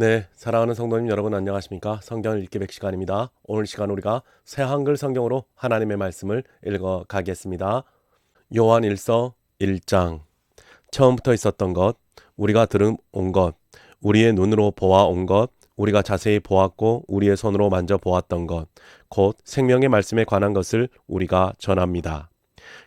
네, 사랑하는 성도님 여러분 안녕하십니까? 성경을 읽기 100시간입니다. 오늘 시간 우리가 새 한글 성경으로 하나님의 말씀을 읽어 가겠습니다. 요한 1서 1장. 처음부터 있었던 것, 우리가 들은 온 것, 우리의 눈으로 보아온 것, 우리가 자세히 보았고 우리의 손으로 만져보았던 것, 곧 생명의 말씀에 관한 것을 우리가 전합니다.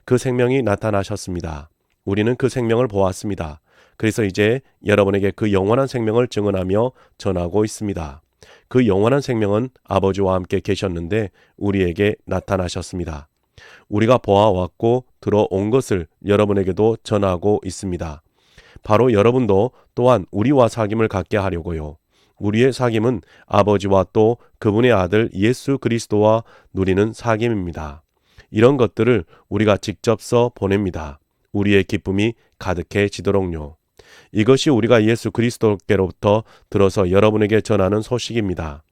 그 생명이 나타나셨습니다. 우리는 그 생명을 보았습니다. 그래서 이제 여러분에게 그 영원한 생명을 증언하며 전하고 있습니다. 그 영원한 생명은 아버지와 함께 계셨는데 우리에게 나타나셨습니다. 우리가 보아왔고 들어온 것을 여러분에게도 전하고 있습니다. 바로 여러분도 또한 우리와 사귐을 갖게 하려고요. 우리의 사귐은 아버지와 또 그분의 아들 예수 그리스도와 누리는 사귐입니다. 이런 것들을 우리가 직접 써 보냅니다. 우리의 기쁨이 가득해지도록요. 이것이 우리가 예수 그리스도께로부터 들어서 여러분에게 전하는 소식입니다.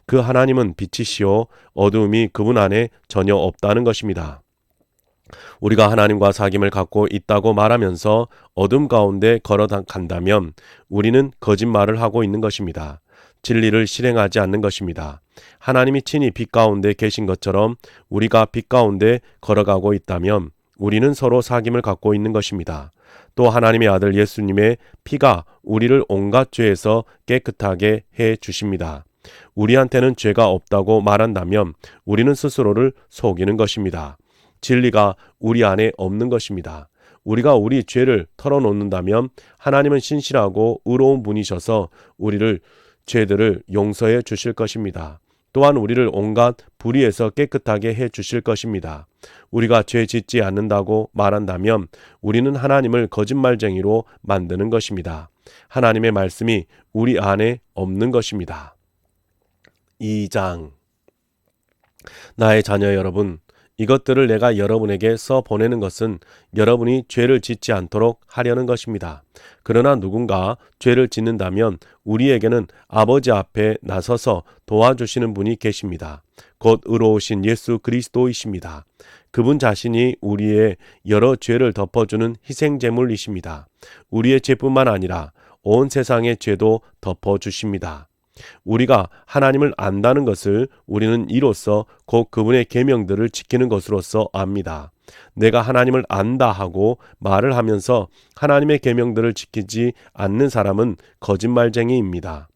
그 하나님은 빛이시오 어두움이 그분 안에 전혀 없다는 것입니다. 우리가 하나님과 사귐을 갖고 있다고 말하면서 어둠 가운데 걸어간다면 우리는 거짓말을 하고 있는 것입니다. 진리를 실행하지 않는 것입니다. 하나님이 친히 빛 가운데 계신 것처럼 우리가 빛 가운데 걸어가고 있다면 우리는 서로 사귐을 갖고 있는 것입니다. 또 하나님의 아들 예수님의 피가 우리를 온갖 죄에서 깨끗하게 해 주십니다. 우리한테는 죄가 없다고 말한다면 우리는 스스로를 속이는 것입니다. 진리가 우리 안에 없는 것입니다. 우리가 우리 죄를 털어놓는다면 하나님은 신실하고 의로운 분이셔서 우리를 죄들을 용서해 주실 것입니다. 또한 우리를 온갖 불의에서 깨끗하게 해 주실 것입니다. 우리가 죄 짓지 않는다고 말한다면 우리는 하나님을 거짓말쟁이로 만드는 것입니다. 하나님의 말씀이 우리 안에 없는 것입니다. 2장. 나의 자녀 여러분, 이것들을 내가 여러분에게 써 보내는 것은 여러분이 죄를 짓지 않도록 하려는 것입니다. 그러나 누군가 죄를 짓는다면 우리에게는 아버지 앞에 나서서 도와주시는 분이 계십니다. 곧 의로우신 예수 그리스도이십니다. 그분 자신이 우리의 여러 죄를 덮어주는 희생제물이십니다. 우리의 죄뿐만 아니라 온 세상의 죄도 덮어주십니다. 우리가 하나님을 안다는 것을 우리는 이로써 곧 그분의 계명들을 지키는 것으로서 압니다. 내가 하나님을 안다 하고 말을 하면서 하나님의 계명들을 지키지 않는 사람은 거짓말쟁이입니다.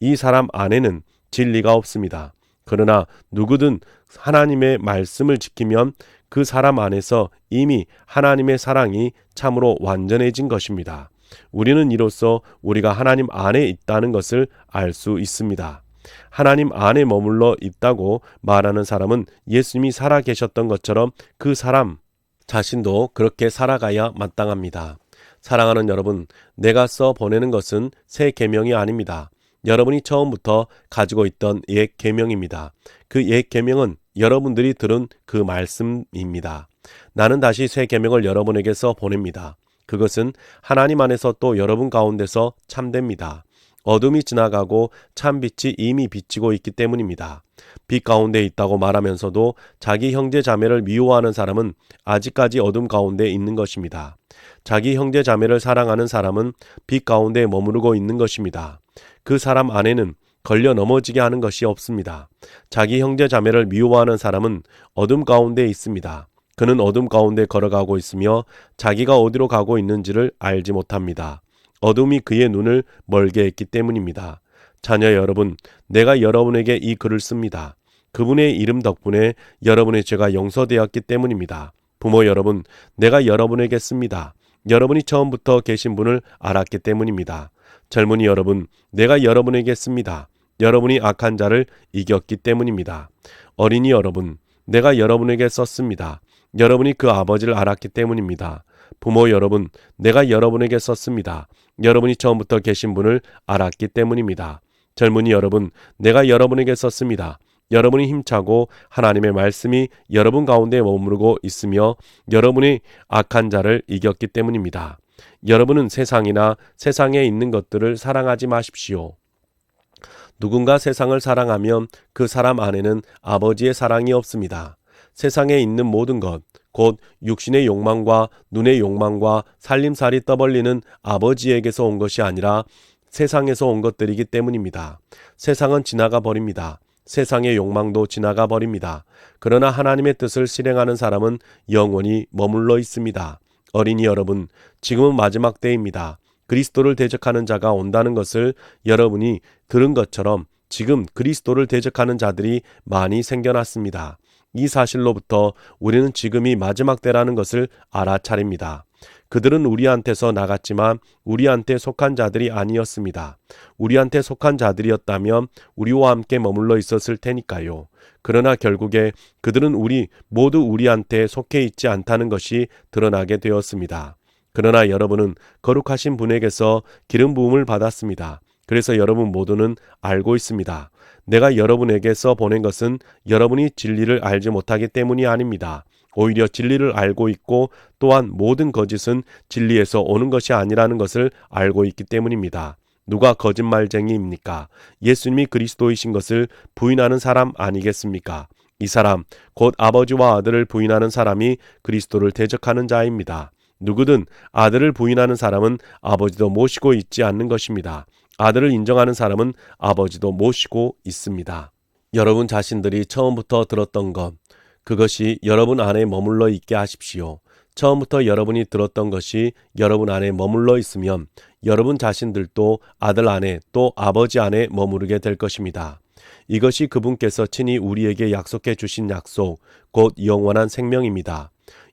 이 사람 안에는 진리가 없습니다. 그러나 누구든 하나님의 말씀을 지키면 그 사람 안에서 이미 하나님의 사랑이 참으로 완전해진 것입니다. 우리는 이로써 우리가 하나님 안에 있다는 것을 알 수 있습니다. 하나님 안에 머물러 있다고 말하는 사람은 예수님이 살아 계셨던 것처럼 그 사람 자신도 그렇게 살아가야 마땅합니다. 사랑하는 여러분, 내가 써 보내는 것은 새 계명이 아닙니다. 여러분이 처음부터 가지고 있던 옛 계명입니다. 그 옛 계명은 여러분들이 들은 그 말씀입니다. 나는 다시 새 계명을 여러분에게 써 보냅니다. 그것은 하나님 안에서 또 여러분 가운데서 참됩니다. 어둠이 지나가고 참빛이 이미 비치고 있기 때문입니다. 빛 가운데 있다고 말하면서도 자기 형제 자매를 미워하는 사람은 아직까지 어둠 가운데 있는 것입니다. 자기 형제 자매를 사랑하는 사람은 빛 가운데 머무르고 있는 것입니다. 그 사람 안에는 걸려 넘어지게 하는 것이 없습니다. 자기 형제 자매를 미워하는 사람은 어둠 가운데 있습니다. 그는 어둠 가운데 걸어가고 있으며 자기가 어디로 가고 있는지를 알지 못합니다. 어둠이 그의 눈을 멀게 했기 때문입니다. 자녀 여러분, 내가 여러분에게 이 글을 씁니다. 그분의 이름 덕분에 여러분의 죄가 용서되었기 때문입니다. 부모 여러분, 내가 여러분에게 씁니다. 여러분이 처음부터 계신 분을 알았기 때문입니다. 젊은이 여러분, 내가 여러분에게 씁니다. 여러분이 악한 자를 이겼기 때문입니다. 어린이 여러분, 내가 여러분에게 썼습니다. 여러분이 그 아버지를 알았기 때문입니다. 부모 여러분, 내가 여러분에게 썼습니다. 여러분이 처음부터 계신 분을 알았기 때문입니다. 젊은이 여러분, 내가 여러분에게 썼습니다. 여러분이 힘차고 하나님의 말씀이 여러분 가운데 머무르고 있으며 여러분이 악한 자를 이겼기 때문입니다. 여러분은 세상이나 세상에 있는 것들을 사랑하지 마십시오. 누군가 세상을 사랑하면 그 사람 안에는 아버지의 사랑이 없습니다. 세상에 있는 모든 것, 곧 육신의 욕망과 눈의 욕망과 살림살이 떠벌리는 아버지에게서 온 것이 아니라 세상에서 온 것들이기 때문입니다. 세상은 지나가 버립니다. 세상의 욕망도 지나가 버립니다. 그러나 하나님의 뜻을 실행하는 사람은 영원히 머물러 있습니다. 어린이 여러분, 지금은 마지막 때입니다. 그리스도를 대적하는 자가 온다는 것을 여러분이 들은 것처럼 지금 그리스도를 대적하는 자들이 많이 생겨났습니다. 이 사실로부터 우리는 지금이 마지막 때라는 것을 알아차립니다. 그들은 우리한테서 나갔지만 우리한테 속한 자들이 아니었습니다. 우리한테 속한 자들이었다면 우리와 함께 머물러 있었을 테니까요. 그러나 결국에 그들은 모두 우리한테 속해 있지 않다는 것이 드러나게 되었습니다. 그러나 여러분은 거룩하신 분에게서 기름 부음을 받았습니다. 그래서 여러분 모두는 알고 있습니다. 내가 여러분에게서 보낸 것은 여러분이 진리를 알지 못하기 때문이 아닙니다. 오히려 진리를 알고 있고 또한 모든 거짓은 진리에서 오는 것이 아니라는 것을 알고 있기 때문입니다. 누가 거짓말쟁이입니까? 예수님이 그리스도이신 것을 부인하는 사람 아니겠습니까? 이 사람, 곧 아버지와 아들을 부인하는 사람이 그리스도를 대적하는 자입니다. 누구든 아들을 부인하는 사람은 아버지도 모시고 있지 않는 것입니다. 아들을 인정하는 사람은 아버지도 모시고 있습니다. 여러분 자신들이 처음부터 들었던 것, 그것이 여러분 안에 머물러 있게 하십시오. 처음부터 여러분이 들었던 것이 여러분 안에 머물러 있으면 여러분 자신들도 아들 안에 또 아버지 안에 머무르게 될 것입니다. 이것이 그분께서 친히 우리에게 약속해 주신 약속, 곧 영원한 생명입니다.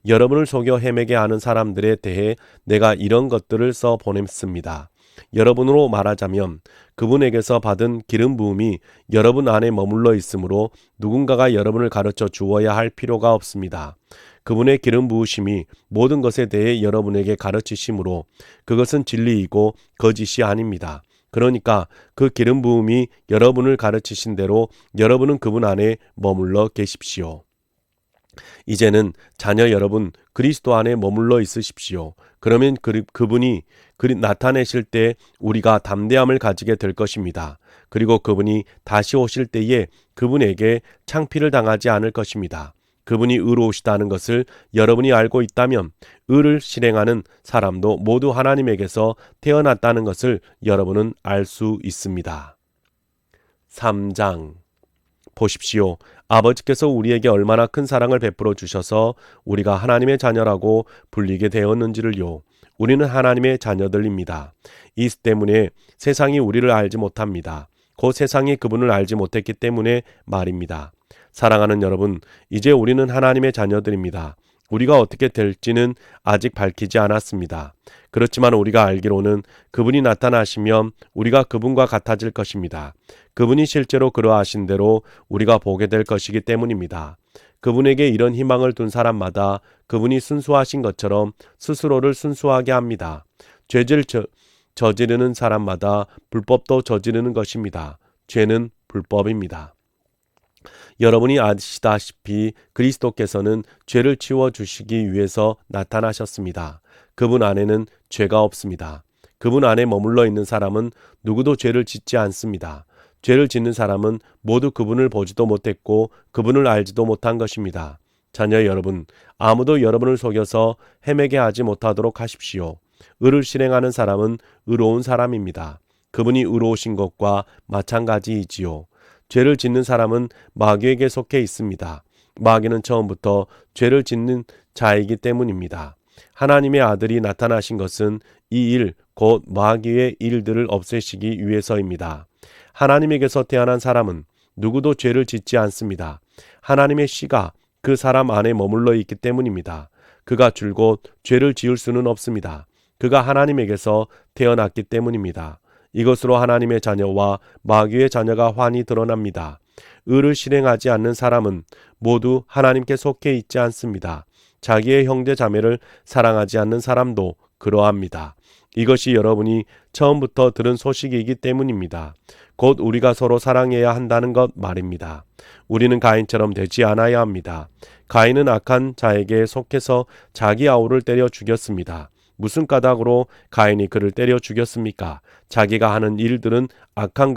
여러분을 속여 헤매게 하는 사람들에 대해 내가 이런 것들을 써 보냈습니다. 여러분으로 말하자면 그분에게서 받은 기름 부음이 여러분 안에 머물러 있으므로 누군가가 여러분을 가르쳐 주어야 할 필요가 없습니다. 그분의 기름 부으심이 모든 것에 대해 여러분에게 가르치심으로 그것은 진리이고 거짓이 아닙니다. 그러니까 그 기름 부음이 여러분을 가르치신 대로 여러분은 그분 안에 머물러 계십시오. 이제는 자녀 여러분 그리스도 안에 머물러 있으십시오. 그러면 그분이 나타내실 때 우리가 담대함을 가지게 될 것입니다. 그리고 그분이 다시 오실 때에 그분에게 창피를 당하지 않을 것입니다. 그분이 의로우시다는 것을 여러분이 알고 있다면 의를 실행하는 사람도 모두 하나님에게서 태어났다는 것을 여러분은 알 수 있습니다. 3장 보십시오. 아버지께서 우리에게 얼마나 큰 사랑을 베풀어 주셔서 우리가 하나님의 자녀라고 불리게 되었는지를요. 우리는 하나님의 자녀들입니다. 이 때문에 세상이 우리를 알지 못합니다. 곧 세상이 그분을 알지 못했기 때문에 말입니다. 사랑하는 여러분, 이제 우리는 하나님의 자녀들입니다. 우리가 어떻게 될지는 아직 밝히지 않았습니다. 그렇지만 우리가 알기로는 그분이 나타나시면 우리가 그분과 같아질 것입니다. 그분이 실제로 그러하신 대로 우리가 보게 될 것이기 때문입니다. 그분에게 이런 희망을 둔 사람마다 그분이 순수하신 것처럼 스스로를 순수하게 합니다. 죄를 저지르는 사람마다 불법도 저지르는 것입니다. 죄는 불법입니다. 여러분이 아시다시피 그리스도께서는 죄를 치워주시기 위해서 나타나셨습니다. 그분 안에는 죄가 없습니다. 그분 안에 머물러 있는 사람은 누구도 죄를 짓지 않습니다. 죄를 짓는 사람은 모두 그분을 보지도 못했고 그분을 알지도 못한 것입니다. 자녀 여러분, 아무도 여러분을 속여서 헤매게 하지 못하도록 하십시오. 의를 실행하는 사람은 의로운 사람입니다. 그분이 의로우신 것과 마찬가지이지요. 죄를 짓는 사람은 마귀에게 속해 있습니다. 마귀는 처음부터 죄를 짓는 자이기 때문입니다. 하나님의 아들이 나타나신 것은 이 일, 곧 마귀의 일들을 없애시기 위해서입니다. 하나님에게서 태어난 사람은 누구도 죄를 짓지 않습니다. 하나님의 씨가 그 사람 안에 머물러 있기 때문입니다. 그가 줄곧 죄를 지을 수는 없습니다. 그가 하나님에게서 태어났기 때문입니다. 이것으로 하나님의 자녀와 마귀의 자녀가 환히 드러납니다. 의를 실행하지 않는 사람은 모두 하나님께 속해 있지 않습니다. 자기의 형제 자매를 사랑하지 않는 사람도 그러합니다. 이것이 여러분이 처음부터 들은 소식이기 때문입니다. 곧 우리가 서로 사랑해야 한다는 것 말입니다. 우리는 가인처럼 되지 않아야 합니다. 가인은 악한 자에게 속해서 자기 아우를 때려 죽였습니다. 무슨 까닭으로 가인이 그를 때려 죽였습니까? 자기가 하는 일들은 악한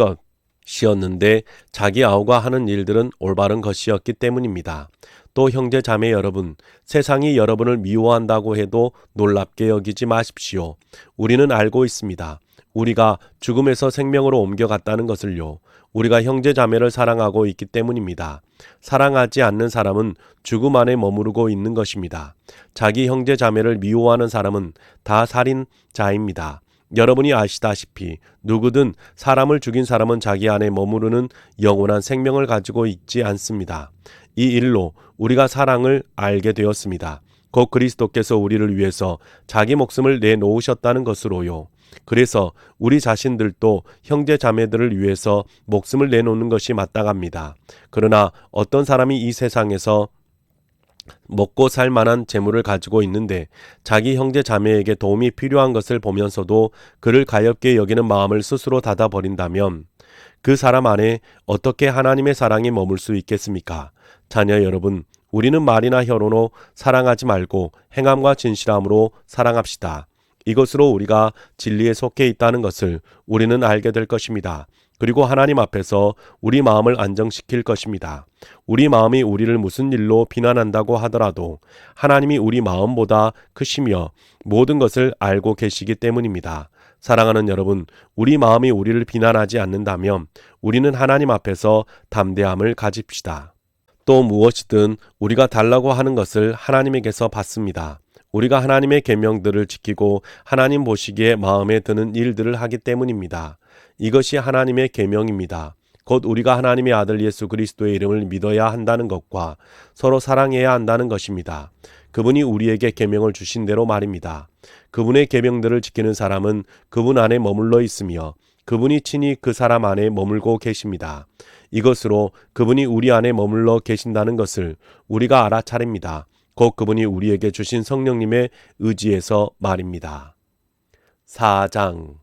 것이었는데 자기 아우가 하는 일들은 올바른 것이었기 때문입니다. 또 형제 자매 여러분, 세상이 여러분을 미워한다고 해도 놀랍게 여기지 마십시오. 우리는 알고 있습니다. 우리가 죽음에서 생명으로 옮겨갔다는 것을요. 우리가 형제 자매를 사랑하고 있기 때문입니다. 사랑하지 않는 사람은 죽음 안에 머무르고 있는 것입니다. 자기 형제 자매를 미워하는 사람은 다 살인자입니다. 여러분이 아시다시피 누구든 사람을 죽인 사람은 자기 안에 머무르는 영원한 생명을 가지고 있지 않습니다. 이 일로 우리가 사랑을 알게 되었습니다. 곧 그리스도께서 우리를 위해서 자기 목숨을 내놓으셨다는 것으로요. 그래서 우리 자신들도 형제 자매들을 위해서 목숨을 내놓는 것이 마땅합니다. 그러나 어떤 사람이 이 세상에서 먹고 살 만한 재물을 가지고 있는데 자기 형제 자매에게 도움이 필요한 것을 보면서도 그를 가엾게 여기는 마음을 스스로 닫아버린다면 그 사람 안에 어떻게 하나님의 사랑이 머물 수 있겠습니까? 자녀 여러분, 우리는 말이나 혀로는 사랑하지 말고 행함과 진실함으로 사랑합시다. 이것으로 우리가 진리에 속해 있다는 것을 우리는 알게 될 것입니다. 그리고 하나님 앞에서 우리 마음을 안정시킬 것입니다. 우리 마음이 우리를 무슨 일로 비난한다고 하더라도 하나님이 우리 마음보다 크시며 모든 것을 알고 계시기 때문입니다. 사랑하는 여러분, 우리 마음이 우리를 비난하지 않는다면 우리는 하나님 앞에서 담대함을 가집시다. 또 무엇이든 우리가 달라고 하는 것을 하나님에게서 받습니다. 우리가 하나님의 계명들을 지키고 하나님 보시기에 마음에 드는 일들을 하기 때문입니다. 이것이 하나님의 계명입니다. 곧 우리가 하나님의 아들 예수 그리스도의 이름을 믿어야 한다는 것과 서로 사랑해야 한다는 것입니다. 그분이 우리에게 계명을 주신 대로 말입니다. 그분의 계명들을 지키는 사람은 그분 안에 머물러 있으며 그분이 친히 그 사람 안에 머물고 계십니다. 이것으로 그분이 우리 안에 머물러 계신다는 것을 우리가 알아차립니다. 곧 그분이 우리에게 주신 성령님의 의지에서 말입니다. 4장.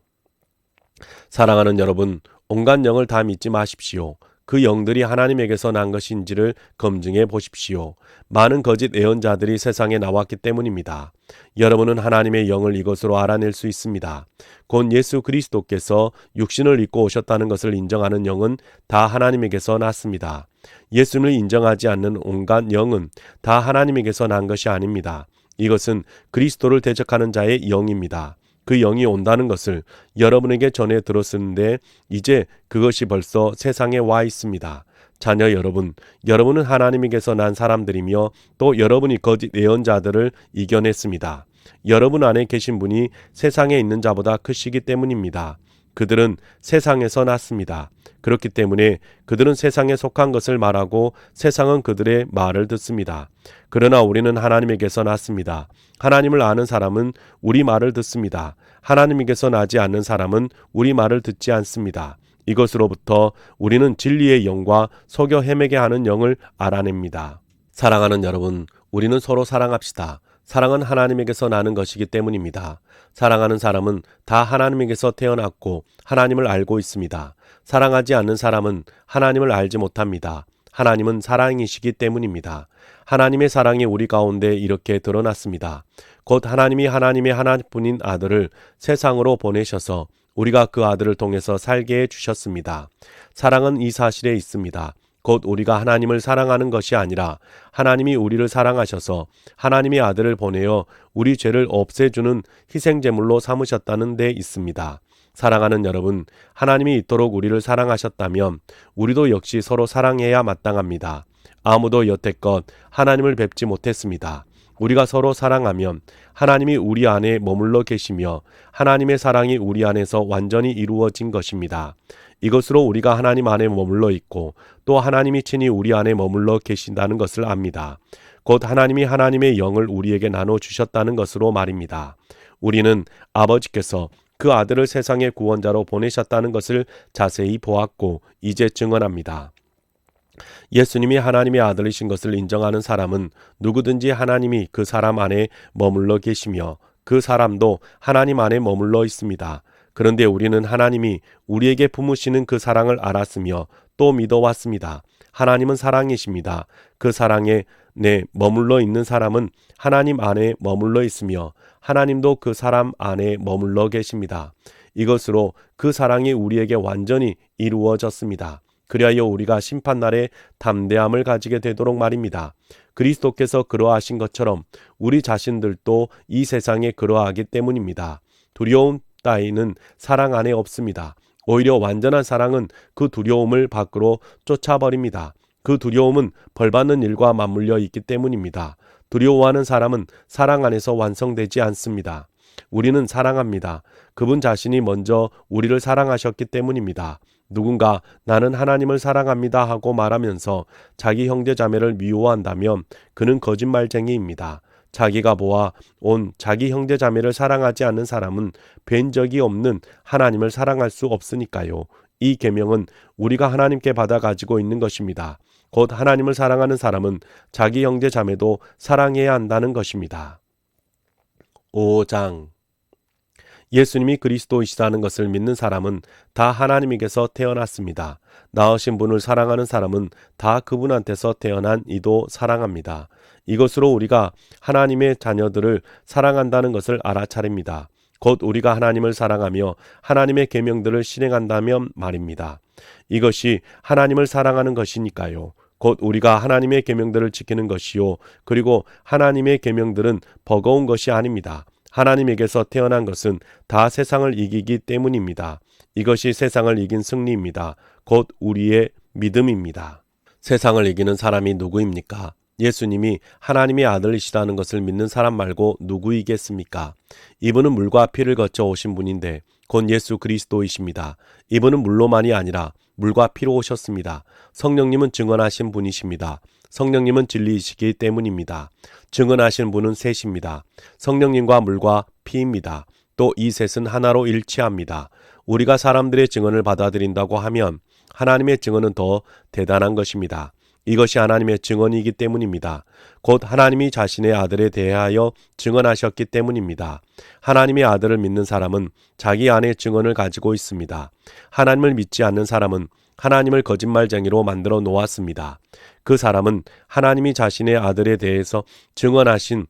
사랑하는 여러분, 온갖 영을 다 믿지 마십시오. 그 영들이 하나님에게서 난 것인지를 검증해 보십시오. 많은 거짓 예언자들이 세상에 나왔기 때문입니다. 여러분은 하나님의 영을 이것으로 알아낼 수 있습니다. 곧 예수 그리스도께서 육신을 입고 오셨다는 것을 인정하는 영은 다 하나님에게서 났습니다. 예수를 인정하지 않는 온갖 영은 다 하나님에게서 난 것이 아닙니다. 이것은 그리스도를 대적하는 자의 영입니다. 그 영이 온다는 것을 여러분에게 전해 들었는데 이제 그것이 벌써 세상에 와 있습니다. 자녀 여러분, 여러분은 하나님에게서 난 사람들이며 또 여러분이 거짓 예언자들을 이겨냈습니다. 여러분 안에 계신 분이 세상에 있는 자보다 크시기 때문입니다. 그들은 세상에서 났습니다. 그렇기 때문에 그들은 세상에 속한 것을 말하고 세상은 그들의 말을 듣습니다. 그러나 우리는 하나님에게서 났습니다. 하나님을 아는 사람은 우리 말을 듣습니다. 하나님에게서 나지 않는 사람은 우리 말을 듣지 않습니다. 이것으로부터 우리는 진리의 영과 속여 헤매게 하는 영을 알아냅니다. 사랑하는 여러분, 우리는 서로 사랑합시다. 사랑은 하나님에게서 나는 것이기 때문입니다. 사랑하는 사람은 다 하나님에게서 태어났고 하나님을 알고 있습니다. 사랑하지 않는 사람은 하나님을 알지 못합니다. 하나님은 사랑이시기 때문입니다. 하나님의 사랑이 우리 가운데 이렇게 드러났습니다. 곧 하나님이 하나님의 하나뿐인 아들을 세상으로 보내셔서 우리가 그 아들을 통해서 살게 해주셨습니다. 사랑은 이 사실에 있습니다. 곧 우리가 하나님을 사랑하는 것이 아니라 하나님이 우리를 사랑하셔서 하나님의 아들을 보내어 우리 죄를 없애주는 희생제물로 삼으셨다는 데 있습니다. 사랑하는 여러분, 하나님이 이토록 우리를 사랑하셨다면 우리도 역시 서로 사랑해야 마땅합니다. 아무도 여태껏 하나님을 뵙지 못했습니다. 우리가 서로 사랑하면 하나님이 우리 안에 머물러 계시며 하나님의 사랑이 우리 안에서 완전히 이루어진 것입니다. 이것으로 우리가 하나님 안에 머물러 있고 또 하나님이 친히 우리 안에 머물러 계신다는 것을 압니다. 곧 하나님이 하나님의 영을 우리에게 나눠주셨다는 것으로 말입니다. 우리는 아버지께서 그 아들을 세상의 구원자로 보내셨다는 것을 자세히 보았고 이제 증언합니다. 예수님이 하나님의 아들이신 것을 인정하는 사람은 누구든지 하나님이 그 사람 안에 머물러 계시며 그 사람도 하나님 안에 머물러 있습니다. 그런데 우리는 하나님이 우리에게 품으시는 그 사랑을 알았으며 또 믿어왔습니다. 하나님은 사랑이십니다. 그 사랑에 머물러 있는 사람은 하나님 안에 머물러 있으며 하나님도 그 사람 안에 머물러 계십니다. 이것으로 그 사랑이 우리에게 완전히 이루어졌습니다. 그리하여 우리가 심판날에 담대함을 가지게 되도록 말입니다. 그리스도께서 그러하신 것처럼 우리 자신들도 이 세상에 그러하기 때문입니다. 두려움 따위는 사랑 안에 없습니다. 오히려 완전한 사랑은 그 두려움을 밖으로 쫓아버립니다. 그 두려움은 벌받는 일과 맞물려 있기 때문입니다. 두려워하는 사람은 사랑 안에서 완성되지 않습니다. 우리는 사랑합니다. 그분 자신이 먼저 우리를 사랑하셨기 때문입니다. 누군가 나는 하나님을 사랑합니다 하고 말하면서 자기 형제 자매를 미워한다면 그는 거짓말쟁이입니다. 자기가 보아 온 자기 형제 자매를 사랑하지 않는 사람은 뵌 적이 없는 하나님을 사랑할 수 없으니까요. 이 계명은 우리가 하나님께 받아 가지고 있는 것입니다. 곧 하나님을 사랑하는 사람은 자기 형제 자매도 사랑해야 한다는 것입니다. 5장 예수님이 그리스도이시다는 것을 믿는 사람은 다 하나님에게서 태어났습니다. 낳으신 분을 사랑하는 사람은 다 그분한테서 태어난 이도 사랑합니다. 이것으로 우리가 하나님의 자녀들을 사랑한다는 것을 알아차립니다. 곧 우리가 하나님을 사랑하며 하나님의 계명들을 실행한다면 말입니다. 이것이 하나님을 사랑하는 것이니까요. 곧 우리가 하나님의 계명들을 지키는 것이요. 그리고 하나님의 계명들은 버거운 것이 아닙니다. 하나님에게서 태어난 것은 다 세상을 이기기 때문입니다. 이것이 세상을 이긴 승리입니다. 곧 우리의 믿음입니다. 세상을 이기는 사람이 누구입니까? 예수님이 하나님의 아들이시라는 것을 믿는 사람 말고 누구이겠습니까? 이분은 물과 피를 거쳐 오신 분인데 곧 예수 그리스도이십니다. 이분은 물로만이 아니라 물과 피로 오셨습니다. 성령님은 증언하신 분이십니다. 성령님은 진리이시기 때문입니다. 증언하신 분은 셋입니다. 성령님과 물과 피입니다. 또 이 셋은 하나로 일치합니다. 우리가 사람들의 증언을 받아들인다고 하면 하나님의 증언은 더 대단한 것입니다. 이것이 하나님의 증언이기 때문입니다. 곧 하나님이 자신의 아들에 대하여 증언하셨기 때문입니다. 하나님의 아들을 믿는 사람은 자기 안에 증언을 가지고 있습니다. 하나님을 믿지 않는 사람은 하나님을 거짓말쟁이로 만들어 놓았습니다. 그 사람은 하나님이 자신의 아들에 대해서 증언하신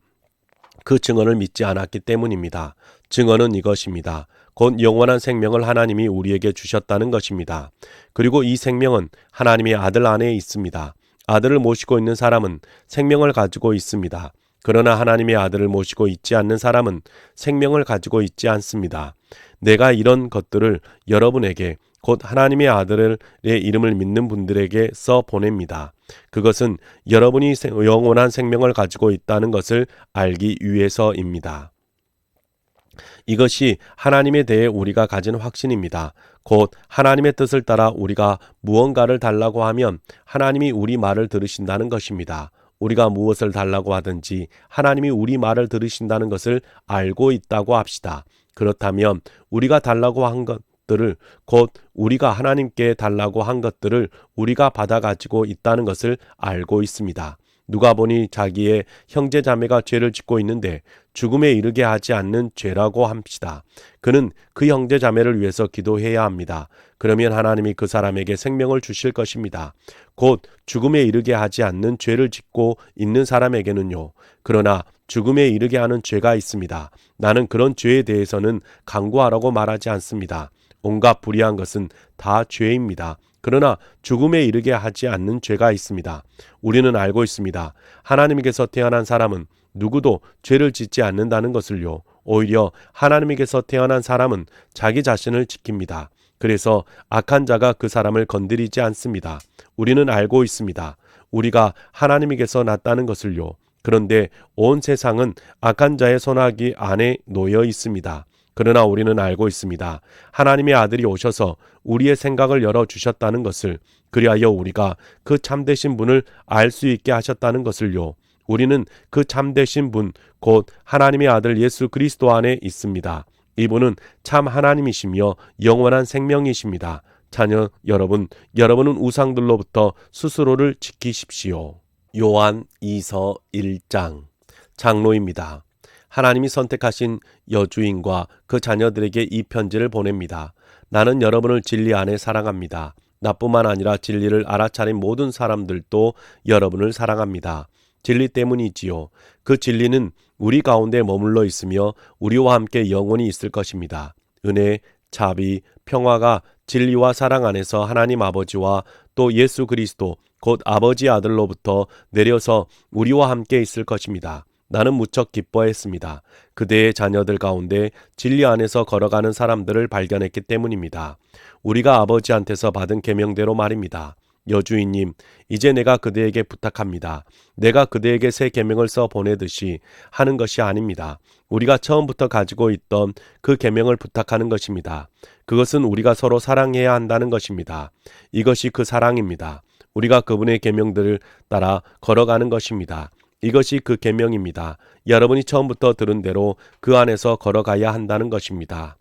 그 증언을 믿지 않았기 때문입니다. 증언은 이것입니다. 곧 영원한 생명을 하나님이 우리에게 주셨다는 것입니다. 그리고 이 생명은 하나님의 아들 안에 있습니다. 아들을 모시고 있는 사람은 생명을 가지고 있습니다. 그러나 하나님의 아들을 모시고 있지 않는 사람은 생명을 가지고 있지 않습니다. 내가 이런 것들을 여러분에게 곧 하나님의 아들의 이름을 믿는 분들에게 써 보냅니다. 그것은 여러분이 영원한 생명을 가지고 있다는 것을 알기 위해서입니다. 이것이 하나님에 대해 우리가 가진 확신입니다. 곧 하나님의 뜻을 따라 우리가 무언가를 달라고 하면 하나님이 우리 말을 들으신다는 것입니다. 우리가 무엇을 달라고 하든지 하나님이 우리 말을 들으신다는 것을 알고 있다고 합시다. 그렇다면 우리가 달라고 한 것들을 곧 우리가 하나님께 달라고 한 것들을 우리가 받아 가지고 있다는 것을 알고 있습니다. 누가 보니 자기의 형제 자매가 죄를 짓고 있는데 죽음에 이르게 하지 않는 죄라고 합시다. 그는 그 형제 자매를 위해서 기도해야 합니다. 그러면 하나님이 그 사람에게 생명을 주실 것입니다. 곧 죽음에 이르게 하지 않는 죄를 짓고 있는 사람에게는요. 그러나 죽음에 이르게 하는 죄가 있습니다. 나는 그런 죄에 대해서는 강구하라고 말하지 않습니다. 온갖 불의한 것은 다 죄입니다. 그러나 죽음에 이르게 하지 않는 죄가 있습니다. 우리는 알고 있습니다. 하나님께서 태어난 사람은 누구도 죄를 짓지 않는다는 것을요. 오히려 하나님에게서 태어난 사람은 자기 자신을 지킵니다. 그래서 악한 자가 그 사람을 건드리지 않습니다. 우리는 알고 있습니다. 우리가 하나님에게서 났다는 것을요. 그런데 온 세상은 악한 자의 손아귀 안에 놓여 있습니다. 그러나 우리는 알고 있습니다. 하나님의 아들이 오셔서 우리의 생각을 열어주셨다는 것을, 그리하여 우리가 그 참되신 분을 알 수 있게 하셨다는 것을요. 우리는 그 참되신 분, 곧 하나님의 아들 예수 그리스도 안에 있습니다. 이분은 참 하나님이시며 영원한 생명이십니다. 자녀 여러분, 여러분은 우상들로부터 스스로를 지키십시오. 요한 2서 1장 장로입니다. 하나님이 선택하신 여주인과 그 자녀들에게 이 편지를 보냅니다. 나는 여러분을 진리 안에 사랑합니다. 나뿐만 아니라 진리를 알아차린 모든 사람들도 여러분을 사랑합니다. 진리 때문이지요. 그 진리는 우리 가운데 머물러 있으며 우리와 함께 영원히 있을 것입니다. 은혜, 자비, 평화가 진리와 사랑 안에서 하나님 아버지와 또 예수 그리스도 곧 아버지 아들로부터 내려서 우리와 함께 있을 것입니다. 나는 무척 기뻐했습니다. 그대의 자녀들 가운데 진리 안에서 걸어가는 사람들을 발견했기 때문입니다. 우리가 아버지한테서 받은 계명대로 말입니다. 여주인님, 이제 내가 그대에게 부탁합니다. 내가 그대에게 새 계명을 써 보내듯이 하는 것이 아닙니다. 우리가 처음부터 가지고 있던 그 계명을 부탁하는 것입니다. 그것은 우리가 서로 사랑해야 한다는 것입니다. 이것이 그 사랑입니다. 우리가 그분의 계명들을 따라 걸어가는 것입니다. 이것이 그 계명입니다. 여러분이 처음부터 들은 대로 그 안에서 걸어가야 한다는 것입니다.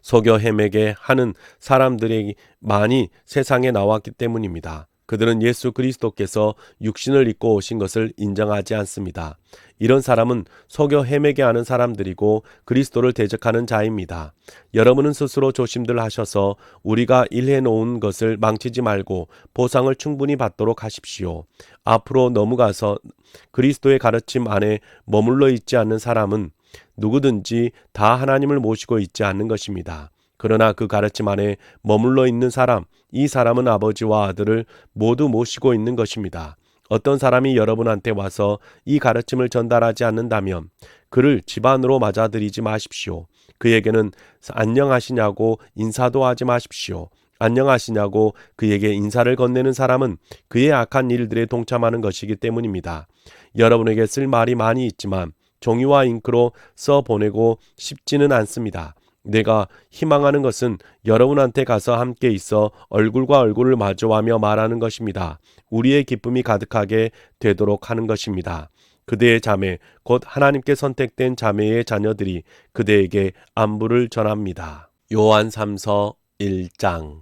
속여 헤매게 하는 사람들이 많이 세상에 나왔기 때문입니다. 그들은 예수 그리스도께서 육신을 입고 오신 것을 인정하지 않습니다. 이런 사람은 속여 헤매게 하는 사람들이고 그리스도를 대적하는 자입니다. 여러분은 스스로 조심들 하셔서 우리가 일해 놓은 것을 망치지 말고 보상을 충분히 받도록 하십시오. 앞으로 넘어가서 그리스도의 가르침 안에 머물러 있지 않는 사람은 누구든지 다 하나님을 모시고 있지 않는 것입니다. 그러나 그 가르침 안에 머물러 있는 사람, 이 사람은 아버지와 아들을 모두 모시고 있는 것입니다. 어떤 사람이 여러분한테 와서 이 가르침을 전달하지 않는다면 그를 집안으로 맞아들이지 마십시오. 그에게는 안녕하시냐고 인사도 하지 마십시오. 안녕하시냐고 그에게 인사를 건네는 사람은 그의 악한 일들에 동참하는 것이기 때문입니다. 여러분에게 쓸 말이 많이 있지만 종이와 잉크로 써보내고 싶지는 않습니다. 내가 희망하는 것은 여러분한테 가서 함께 있어 얼굴과 얼굴을 마주하며 말하는 것입니다. 우리의 기쁨이 가득하게 되도록 하는 것입니다. 그대의 자매, 곧 하나님께 선택된 자매의 자녀들이 그대에게 안부를 전합니다. 요한 3서 1장.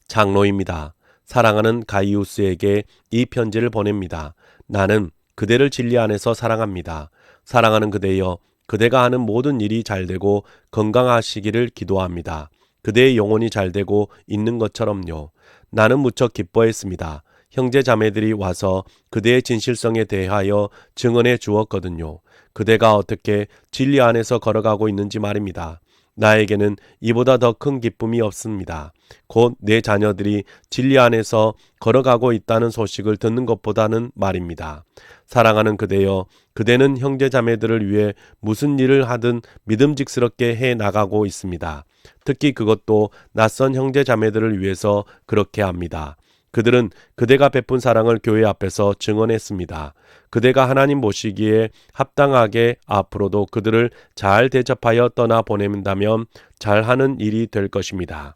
장로입니다. 사랑하는 가이우스에게 이 편지를 보냅니다. 나는 그대를 진리 안에서 사랑합니다. 사랑하는 그대여, 그대가 하는 모든 일이 잘되고 건강하시기를 기도합니다. 그대의 영혼이 잘되고 있는 것처럼요. 나는 무척 기뻐했습니다. 형제 자매들이 와서 그대의 진실성에 대하여 증언해 주었거든요. 그대가 어떻게 진리 안에서 걸어가고 있는지 말입니다. 나에게는 이보다 더 큰 기쁨이 없습니다. 곧 내 자녀들이 진리 안에서 걸어가고 있다는 소식을 듣는 것보다는 말입니다. 사랑하는 그대여, 그대는 형제 자매들을 위해 무슨 일을 하든 믿음직스럽게 해 나가고 있습니다. 특히 그것도 낯선 형제 자매들을 위해서 그렇게 합니다. 그들은 그대가 베푼 사랑을 교회 앞에서 증언했습니다. 그대가 하나님 보시기에 합당하게 앞으로도 그들을 잘 대접하여 떠나 보낸다면 잘하는 일이 될 것입니다.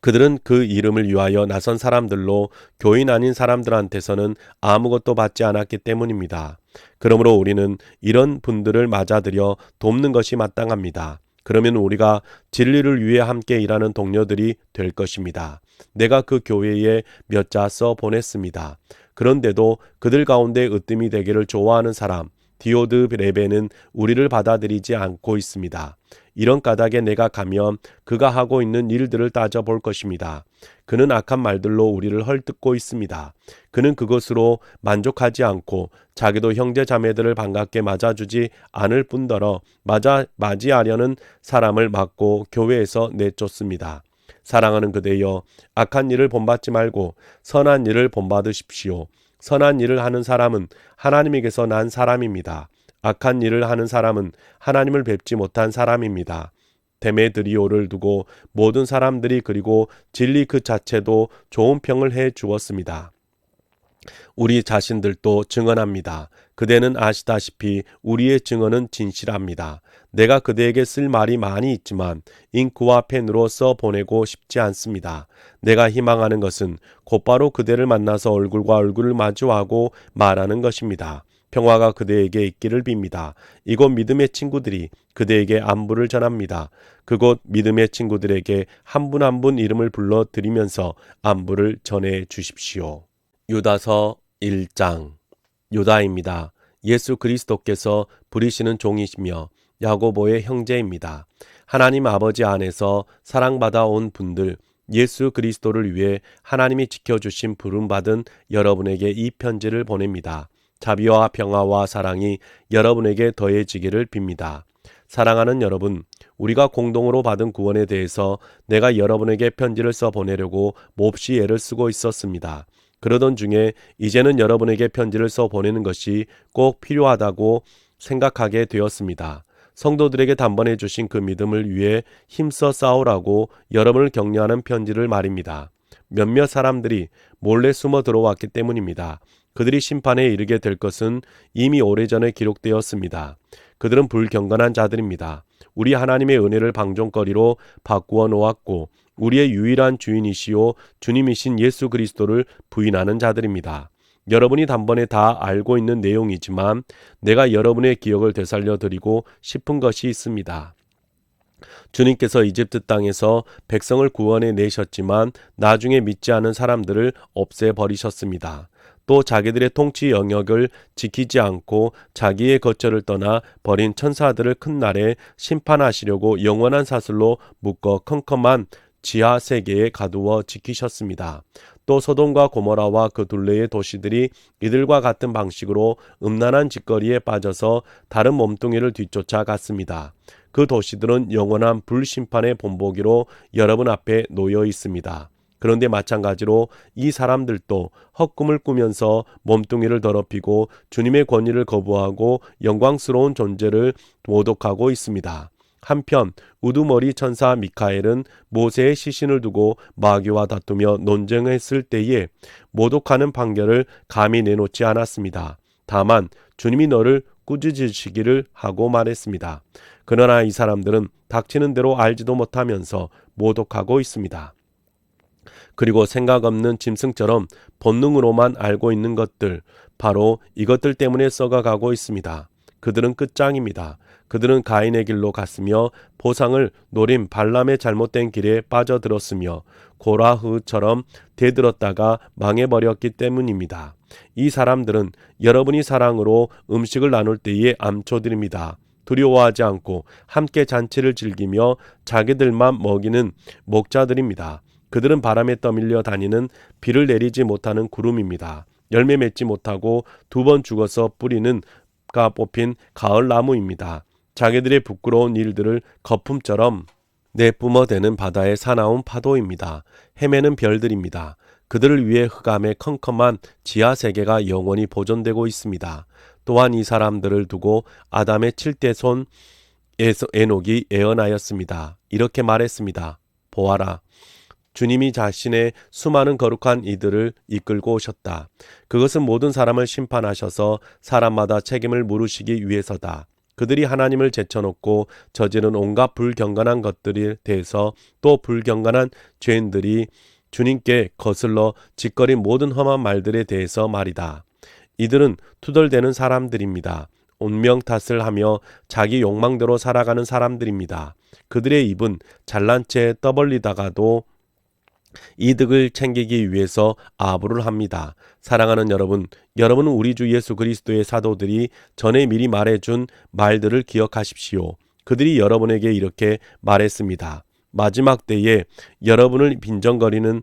그들은 그 이름을 위하여 나선 사람들로 교인 아닌 사람들한테서는 아무것도 받지 않았기 때문입니다. 그러므로 우리는 이런 분들을 맞아들여 돕는 것이 마땅합니다. 그러면 우리가 진리를 위해 함께 일하는 동료들이 될 것입니다. 내가 그 교회에 몇 자 써 보냈습니다. 그런데도 그들 가운데 으뜸이 되기를 좋아하는 사람 디오드 레베는 우리를 받아들이지 않고 있습니다. 이런 까닭에 내가 가면 그가 하고 있는 일들을 따져볼 것입니다. 그는 악한 말들로 우리를 헐뜯고 있습니다. 그는 그것으로 만족하지 않고 자기도 형제 자매들을 반갑게 맞아주지 않을 뿐더러 맞이하려는 사람을 막고 교회에서 내쫓습니다. 사랑하는 그대여, 악한 일을 본받지 말고 선한 일을 본받으십시오. 선한 일을 하는 사람은 하나님에게서 난 사람입니다. 악한 일을 하는 사람은 하나님을 뵙지 못한 사람입니다. 데메드리오를 두고 모든 사람들이 그리고 진리 그 자체도 좋은 평을 해 주었습니다. 우리 자신들도 증언합니다. 그대는 아시다시피 우리의 증언은 진실합니다. 내가 그대에게 쓸 말이 많이 있지만 잉크와 펜으로 써 보내고 싶지 않습니다. 내가 희망하는 것은 곧바로 그대를 만나서 얼굴과 얼굴을 마주하고 말하는 것입니다. 평화가 그대에게 있기를 빕니다. 이곳 믿음의 친구들이 그대에게 안부를 전합니다. 그곳 믿음의 친구들에게 한 분 한 분 이름을 불러 드리면서 안부를 전해 주십시오. 유다서 1장. 유다입니다. 예수 그리스도께서 부리시는 종이시며 야고보의 형제입니다. 하나님 아버지 안에서 사랑받아 온 분들, 예수 그리스도를 위해 하나님이 지켜주신 부름받은 여러분에게 이 편지를 보냅니다. 자비와 평화와 사랑이 여러분에게 더해지기를 빕니다. 사랑하는 여러분, 우리가 공동으로 받은 구원에 대해서 내가 여러분에게 편지를 써 보내려고 몹시 애를 쓰고 있었습니다. 그러던 중에 이제는 여러분에게 편지를 써 보내는 것이 꼭 필요하다고 생각하게 되었습니다. 성도들에게 단번에 주신 그 믿음을 위해 힘써 싸우라고 여러분을 격려하는 편지를 말입니다. 몇몇 사람들이 몰래 숨어 들어왔기 때문입니다. 그들이 심판에 이르게 될 것은 이미 오래전에 기록되었습니다. 그들은 불경건한 자들입니다. 우리 하나님의 은혜를 방종거리로 바꾸어 놓았고 우리의 유일한 주인이시요 주님이신 예수 그리스도를 부인하는 자들입니다. 여러분이 단번에 다 알고 있는 내용이지만 내가 여러분의 기억을 되살려 드리고 싶은 것이 있습니다. 주님께서 이집트 땅에서 백성을 구원해 내셨지만 나중에 믿지 않은 사람들을 없애버리셨습니다. 또 자기들의 통치 영역을 지키지 않고 자기의 거처를 떠나 버린 천사들을 큰 날에 심판하시려고 영원한 사슬로 묶어 컴컴한 지하 세계에 가두어 지키셨습니다. 또 소돔과 고모라와 그 둘레의 도시들이 이들과 같은 방식으로 음란한 짓거리에 빠져서 다른 몸뚱이를 뒤쫓아 갔습니다. 그 도시들은 영원한 불심판의 본보기로 여러분 앞에 놓여 있습니다. 그런데 마찬가지로 이 사람들도 헛꿈을 꾸면서 몸뚱이를 더럽히고 주님의 권위를 거부하고 영광스러운 존재를 모독하고 있습니다. 한편 우두머리 천사 미카엘은 모세의 시신을 두고 마귀와 다투며 논쟁했을 때에 모독하는 판결을 감히 내놓지 않았습니다. 다만 주님이 너를 꾸짖으시기를 하고 말했습니다. 그러나 이 사람들은 닥치는 대로 알지도 못하면서 모독하고 있습니다. 그리고 생각 없는 짐승처럼 본능으로만 알고 있는 것들, 바로 이것들 때문에 썩어가고 있습니다. 그들은 끝장입니다. 그들은 가인의 길로 갔으며 보상을 노린 발람의 잘못된 길에 빠져들었으며 고라흐처럼 대들었다가 망해버렸기 때문입니다. 이 사람들은 여러분이 사랑으로 음식을 나눌 때의 암초들입니다. 두려워하지 않고 함께 잔치를 즐기며 자기들만 먹이는 목자들입니다. 그들은 바람에 떠밀려 다니는 비를 내리지 못하는 구름입니다. 열매 맺지 못하고 2번 죽어서 뿌리는 가 뽑힌 가을 나무입니다. 자기들의 부끄러운 일들을 거품처럼 내뿜어대는 바다의 사나운 파도입니다. 헤매는 별들입니다. 그들을 위해 흑암의 컴컴한 지하 세계가 영원히 보존되고 있습니다. 또한 이 사람들을 두고 아담의 7대 손 에녹이 예언하였습니다. 이렇게 말했습니다. 보아라. 주님이 자신의 수많은 거룩한 이들을 이끌고 오셨다. 그것은 모든 사람을 심판하셔서 사람마다 책임을 물으시기 위해서다. 그들이 하나님을 제쳐놓고 저지른 온갖 불경건한 것들에 대해서 또 불경건한 죄인들이 주님께 거슬러 짓거린 모든 험한 말들에 대해서 말이다. 이들은 투덜대는 사람들입니다. 운명 탓을 하며 자기 욕망대로 살아가는 사람들입니다. 그들의 입은 잘난 채 떠벌리다가도 이득을 챙기기 위해서 아부를 합니다. 사랑하는 여러분, 여러분은 우리 주 예수 그리스도의 사도들이 전에 미리 말해준 말들을 기억하십시오. 그들이 여러분에게 이렇게 말했습니다. 마지막 때에 여러분을 빈정거리는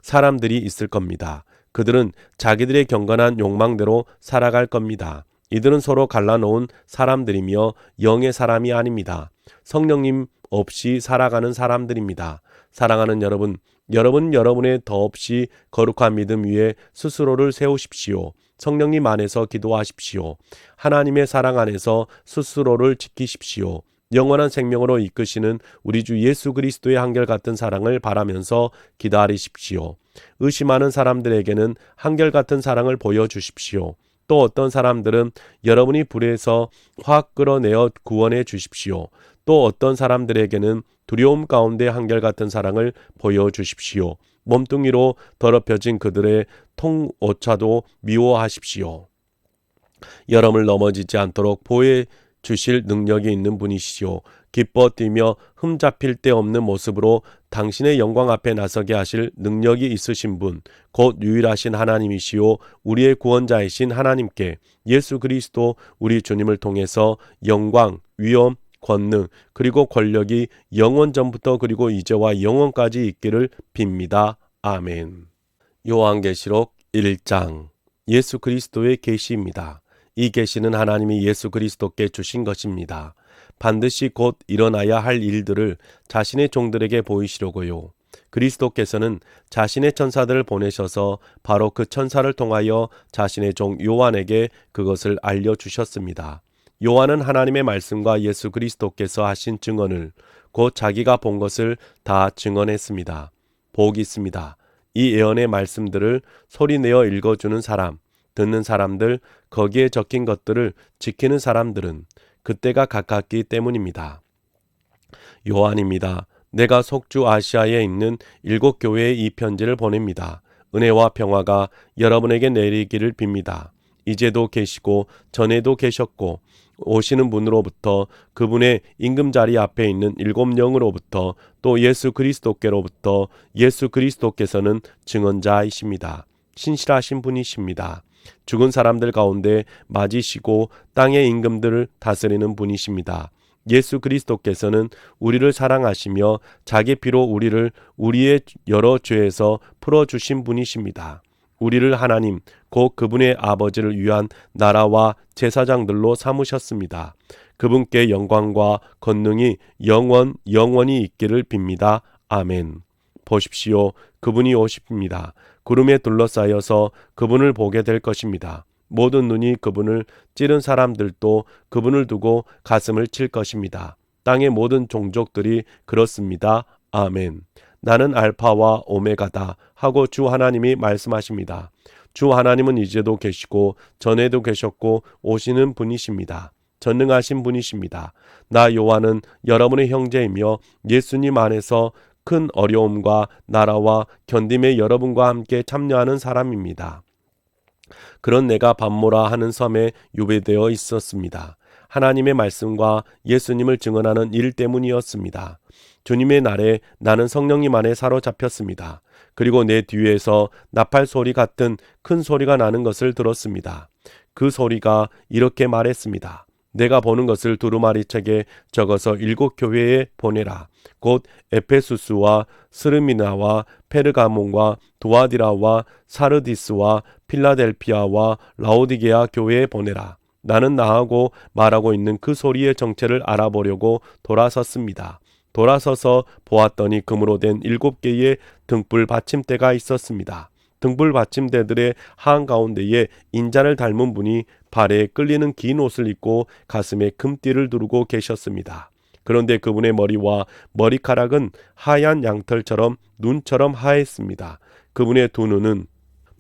사람들이 있을 겁니다. 그들은 자기들의 경건한 욕망대로 살아갈 겁니다. 이들은 서로 갈라놓은 사람들이며 영의 사람이 아닙니다. 성령님 없이 살아가는 사람들입니다. 사랑하는 여러분, 여러분은 여러분의 더없이 거룩한 믿음 위에 스스로를 세우십시오. 성령님 안에서 기도하십시오. 하나님의 사랑 안에서 스스로를 지키십시오. 영원한 생명으로 이끄시는 우리 주 예수 그리스도의 한결같은 사랑을 바라면서 기다리십시오. 의심하는 사람들에게는 한결같은 사랑을 보여주십시오. 또 어떤 사람들은 여러분이 불에서 확 끌어내어 구원해 주십시오. 또 어떤 사람들에게는 두려움 가운데 한결같은 사랑을 보여주십시오. 몸뚱이로 더럽혀진 그들의 통오차도 미워하십시오. 여러분을 넘어지지 않도록 보호해 주실 능력이 있는 분이시오. 기뻐 뛰며 흠잡힐 데 없는 모습으로 당신의 영광 앞에 나서게 하실 능력이 있으신 분, 곧 유일하신 하나님이시오. 우리의 구원자이신 하나님께 예수 그리스도 우리 주님을 통해서 영광, 위엄, 권능, 그리고 권력이 영원 전부터 그리고 이제와 영원까지 있기를 빕니다. 아멘. 요한계시록 1장. 예수 그리스도의 계시입니다. 이 계시는 하나님이 예수 그리스도께 주신 것입니다. 반드시 곧 일어나야 할 일들을 자신의 종들에게 보이시려고요. 그리스도께서는 자신의 천사들을 보내셔서 바로 그 천사를 통하여 자신의 종 요한에게 그것을 알려주셨습니다. 요한은 하나님의 말씀과 예수 그리스도께서 하신 증언을 곧 자기가 본 것을 다 증언했습니다. 복이 있습니다. 이 예언의 말씀들을 소리내어 읽어주는 사람, 듣는 사람들, 거기에 적힌 것들을 지키는 사람들은 그때가 가깝기 때문입니다. 요한입니다. 내가 속주 아시아에 있는 7 교회에 이 편지를 보냅니다. 은혜와 평화가 여러분에게 내리기를 빕니다. 이제도 계시고 전에도 계셨고 오시는 분으로부터 그분의 임금자리 앞에 있는 7 영으로부터 또 예수 그리스도께로부터 예수 그리스도께서는 증언자이십니다. 신실하신 분이십니다. 죽은 사람들 가운데 맞이시고 땅의 임금들을 다스리는 분이십니다. 예수 그리스도께서는 우리를 사랑하시며 자기 피로 우리를 우리의 여러 죄에서 풀어주신 분이십니다. 우리를 하나님 곧 그분의 아버지를 위한 나라와 제사장들로 삼으셨습니다. 그분께 영광과 권능이 영원히 있기를 빕니다. 아멘. 보십시오. 그분이 오십니다. 구름에 둘러싸여서 그분을 보게 될 것입니다. 모든 눈이 그분을 찌른 사람들도 그분을 두고 가슴을 칠 것입니다. 땅의 모든 종족들이 그렇습니다. 아멘. 나는 알파와 오메가다 하고 주 하나님이 말씀하십니다. 주 하나님은 이제도 계시고 전에도 계셨고 오시는 분이십니다. 전능하신 분이십니다. 나 요한은 여러분의 형제이며 예수님 안에서 큰 어려움과 나라와 견딤에 여러분과 함께 참여하는 사람입니다. 그런 내가 밤모라 하는 섬에 유배되어 있었습니다. 하나님의 말씀과 예수님을 증언하는 일 때문이었습니다. 주님의 날에 나는 성령님 안에 사로잡혔습니다. 그리고 내 뒤에서 나팔 소리 같은 큰 소리가 나는 것을 들었습니다. 그 소리가 이렇게 말했습니다. 내가 보는 것을 두루마리책에 적어서 7 교회에 보내라. 곧 에페수스와 스르미나와 페르가몬과 두아디라와 사르디스와 필라델피아와 라오디게아 교회에 보내라. 나는 나하고 말하고 있는 그 소리의 정체를 알아보려고 돌아섰습니다. 돌아서서 보았더니 금으로 된 7개의 등불 받침대가 있었습니다. 등불 받침대들의 한가운데에 인자를 닮은 분이 발에 끌리는 긴 옷을 입고 가슴에 금띠를 두르고 계셨습니다. 그런데 그분의 머리와 머리카락은 하얀 양털처럼 눈처럼 하였습니다. 그분의 두 눈은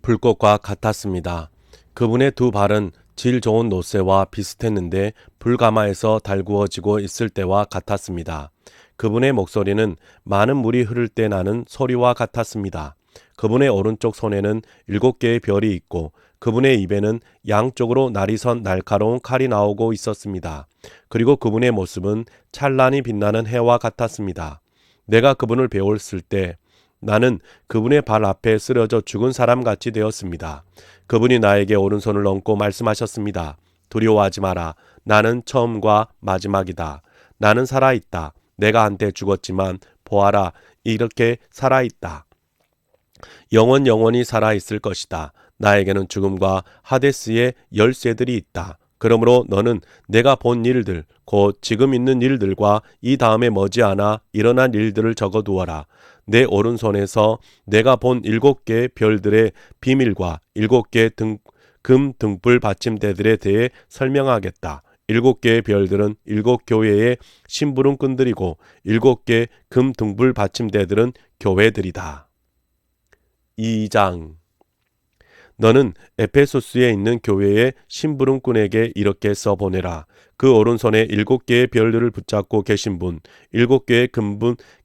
불꽃과 같았습니다. 그분의 두 발은 질 좋은 노새와 비슷했는데 불가마에서 달구어지고 있을 때와 같았습니다. 그분의 목소리는 많은 물이 흐를 때 나는 소리와 같았습니다. 그분의 오른쪽 손에는 7개의 별이 있고 그분의 입에는 양쪽으로 날이 선 날카로운 칼이 나오고 있었습니다. 그리고 그분의 모습은 찬란히 빛나는 해와 같았습니다. 내가 그분을 배웠을 때 나는 그분의 발 앞에 쓰러져 죽은 사람같이 되었습니다. 그분이 나에게 오른손을 얹고 말씀하셨습니다. 두려워하지 마라. 나는 처음과 마지막이다. 나는 살아있다. 내가 한때 죽었지만 보아라. 이렇게 살아있다. 영원히 살아있을 것이다. 나에게는 죽음과 하데스의 열쇠들이 있다. 그러므로 너는 내가 본 일들, 곧 지금 있는 일들과 이 다음에 머지않아 일어날 일들을 적어두어라. 내 오른손에서 내가 본 7개의 별들의 비밀과 7개 금 등불 받침대들에 대해 설명하겠다. 7개의 별들은 7 교회의 심부름꾼들이고 7개 금 등불 받침대들은 교회들이다. 2장 너는 에페소스에 있는 교회의 심부름꾼에게 이렇게 써보내라. 그 오른손에 7개의 별들을 붙잡고 계신 분, 7개의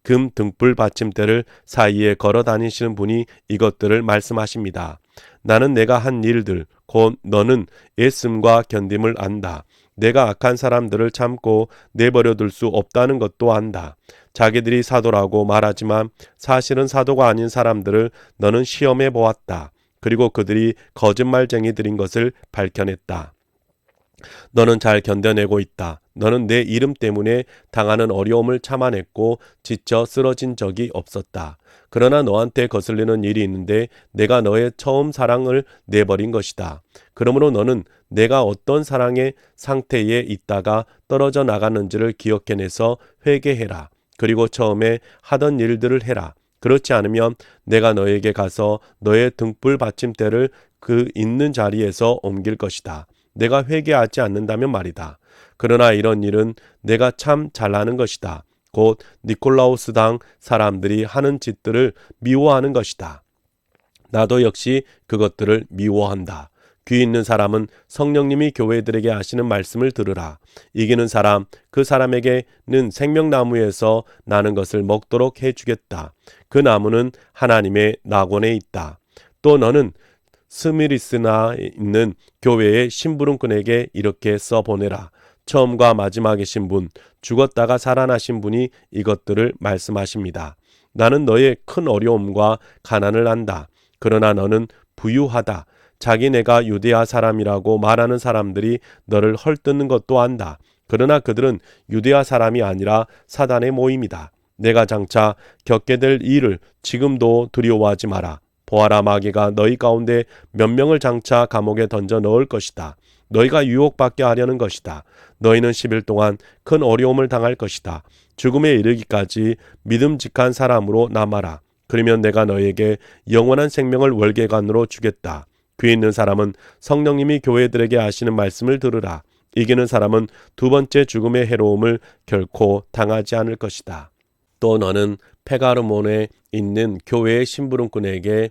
금 등불 받침대를 사이에 걸어 다니시는 분이 이것들을 말씀하십니다. 나는 내가 한 일들, 곧 너는 애씀과 견딤을 안다. 내가 악한 사람들을 참고 내버려둘 수 없다는 것도 안다. 자기들이 사도라고 말하지만 사실은 사도가 아닌 사람들을 너는 시험해 보았다. 그리고 그들이 거짓말쟁이들인 것을 밝혀냈다. 너는 잘 견뎌내고 있다. 너는 내 이름 때문에 당하는 어려움을 참아냈고 지쳐 쓰러진 적이 없었다. 그러나 너한테 거슬리는 일이 있는데 내가 너의 처음 사랑을 내버린 것이다. 그러므로 너는 내가 어떤 사랑의 상태에 있다가 떨어져 나갔는지를 기억해내서 회개해라. 그리고 처음에 하던 일들을 해라. 그렇지 않으면 내가 너에게 가서 너의 등불 받침대를 그 있는 자리에서 옮길 것이다. 내가 회개하지 않는다면 말이다. 그러나 이런 일은 내가 참 잘하는 것이다. 곧 니콜라우스당 사람들이 하는 짓들을 미워하는 것이다. 나도 역시 그것들을 미워한다. 귀 있는 사람은 성령님이 교회들에게 하시는 말씀을 들으라. 이기는 사람, 그 사람에게는 생명나무에서 나는 것을 먹도록 해주겠다. 그 나무는 하나님의 낙원에 있다. 또 너는 스미리스나 있는 교회의 심부름꾼에게 이렇게 써보내라. 처음과 마지막의 신분, 죽었다가 살아나신 분이 이것들을 말씀하십니다. 나는 너의 큰 어려움과 가난을 안다. 그러나 너는 부유하다. 자기네가 유대아 사람이라고 말하는 사람들이 너를 헐뜯는 것도 안다. 그러나 그들은 유대아 사람이 아니라 사단의 모임이다. 내가 장차 겪게 될 일을 지금도 두려워하지 마라. 보아라, 마귀가 너희 가운데 몇 명을 장차 감옥에 던져 넣을 것이다. 너희가 유혹받게 하려는 것이다. 너희는 10일 동안 큰 어려움을 당할 것이다. 죽음에 이르기까지 믿음직한 사람으로 남아라. 그러면 내가 너에게 영원한 생명을 월계관으로 주겠다. 귀 있는 사람은 성령님이 교회들에게 하시는 말씀을 들으라. 이기는 사람은 두 번째 죽음의 해로움을 결코 당하지 않을 것이다. 또 너는 페가르몬에 있는 교회의 심부름꾼에게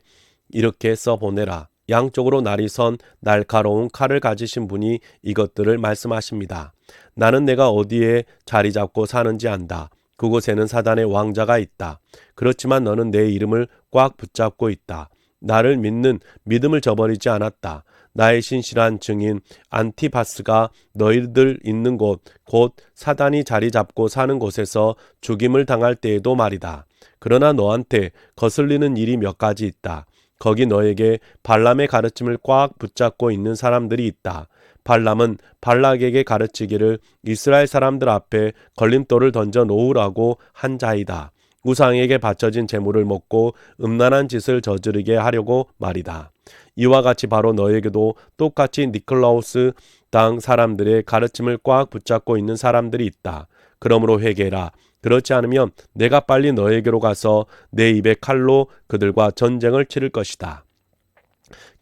이렇게 써보내라. 양쪽으로 날이 선 날카로운 칼을 가지신 분이 이것들을 말씀하십니다. 나는 내가 어디에 자리 잡고 사는지 안다. 그곳에는 사단의 왕자가 있다. 그렇지만 너는 내 이름을 꽉 붙잡고 있다. 나를 믿는 믿음을 저버리지 않았다. 나의 신실한 증인 안티바스가 너희들 있는 곳, 곧 사단이 자리 잡고 사는 곳에서 죽임을 당할 때에도 말이다. 그러나 너한테 거슬리는 일이 몇 가지 있다. 거기 너에게 발람의 가르침을 꽉 붙잡고 있는 사람들이 있다. 발람은 발락에게 가르치기를 이스라엘 사람들 앞에 걸림돌을 던져 놓으라고 한 자이다. 우상에게 바쳐진 재물을 먹고 음란한 짓을 저지르게 하려고 말이다. 이와 같이 바로 너에게도 똑같이 니콜라우스 당 사람들의 가르침을 꽉 붙잡고 있는 사람들이 있다. 그러므로 회개해라. 그렇지 않으면 내가 빨리 너에게로 가서 내 입에 칼로 그들과 전쟁을 치를 것이다.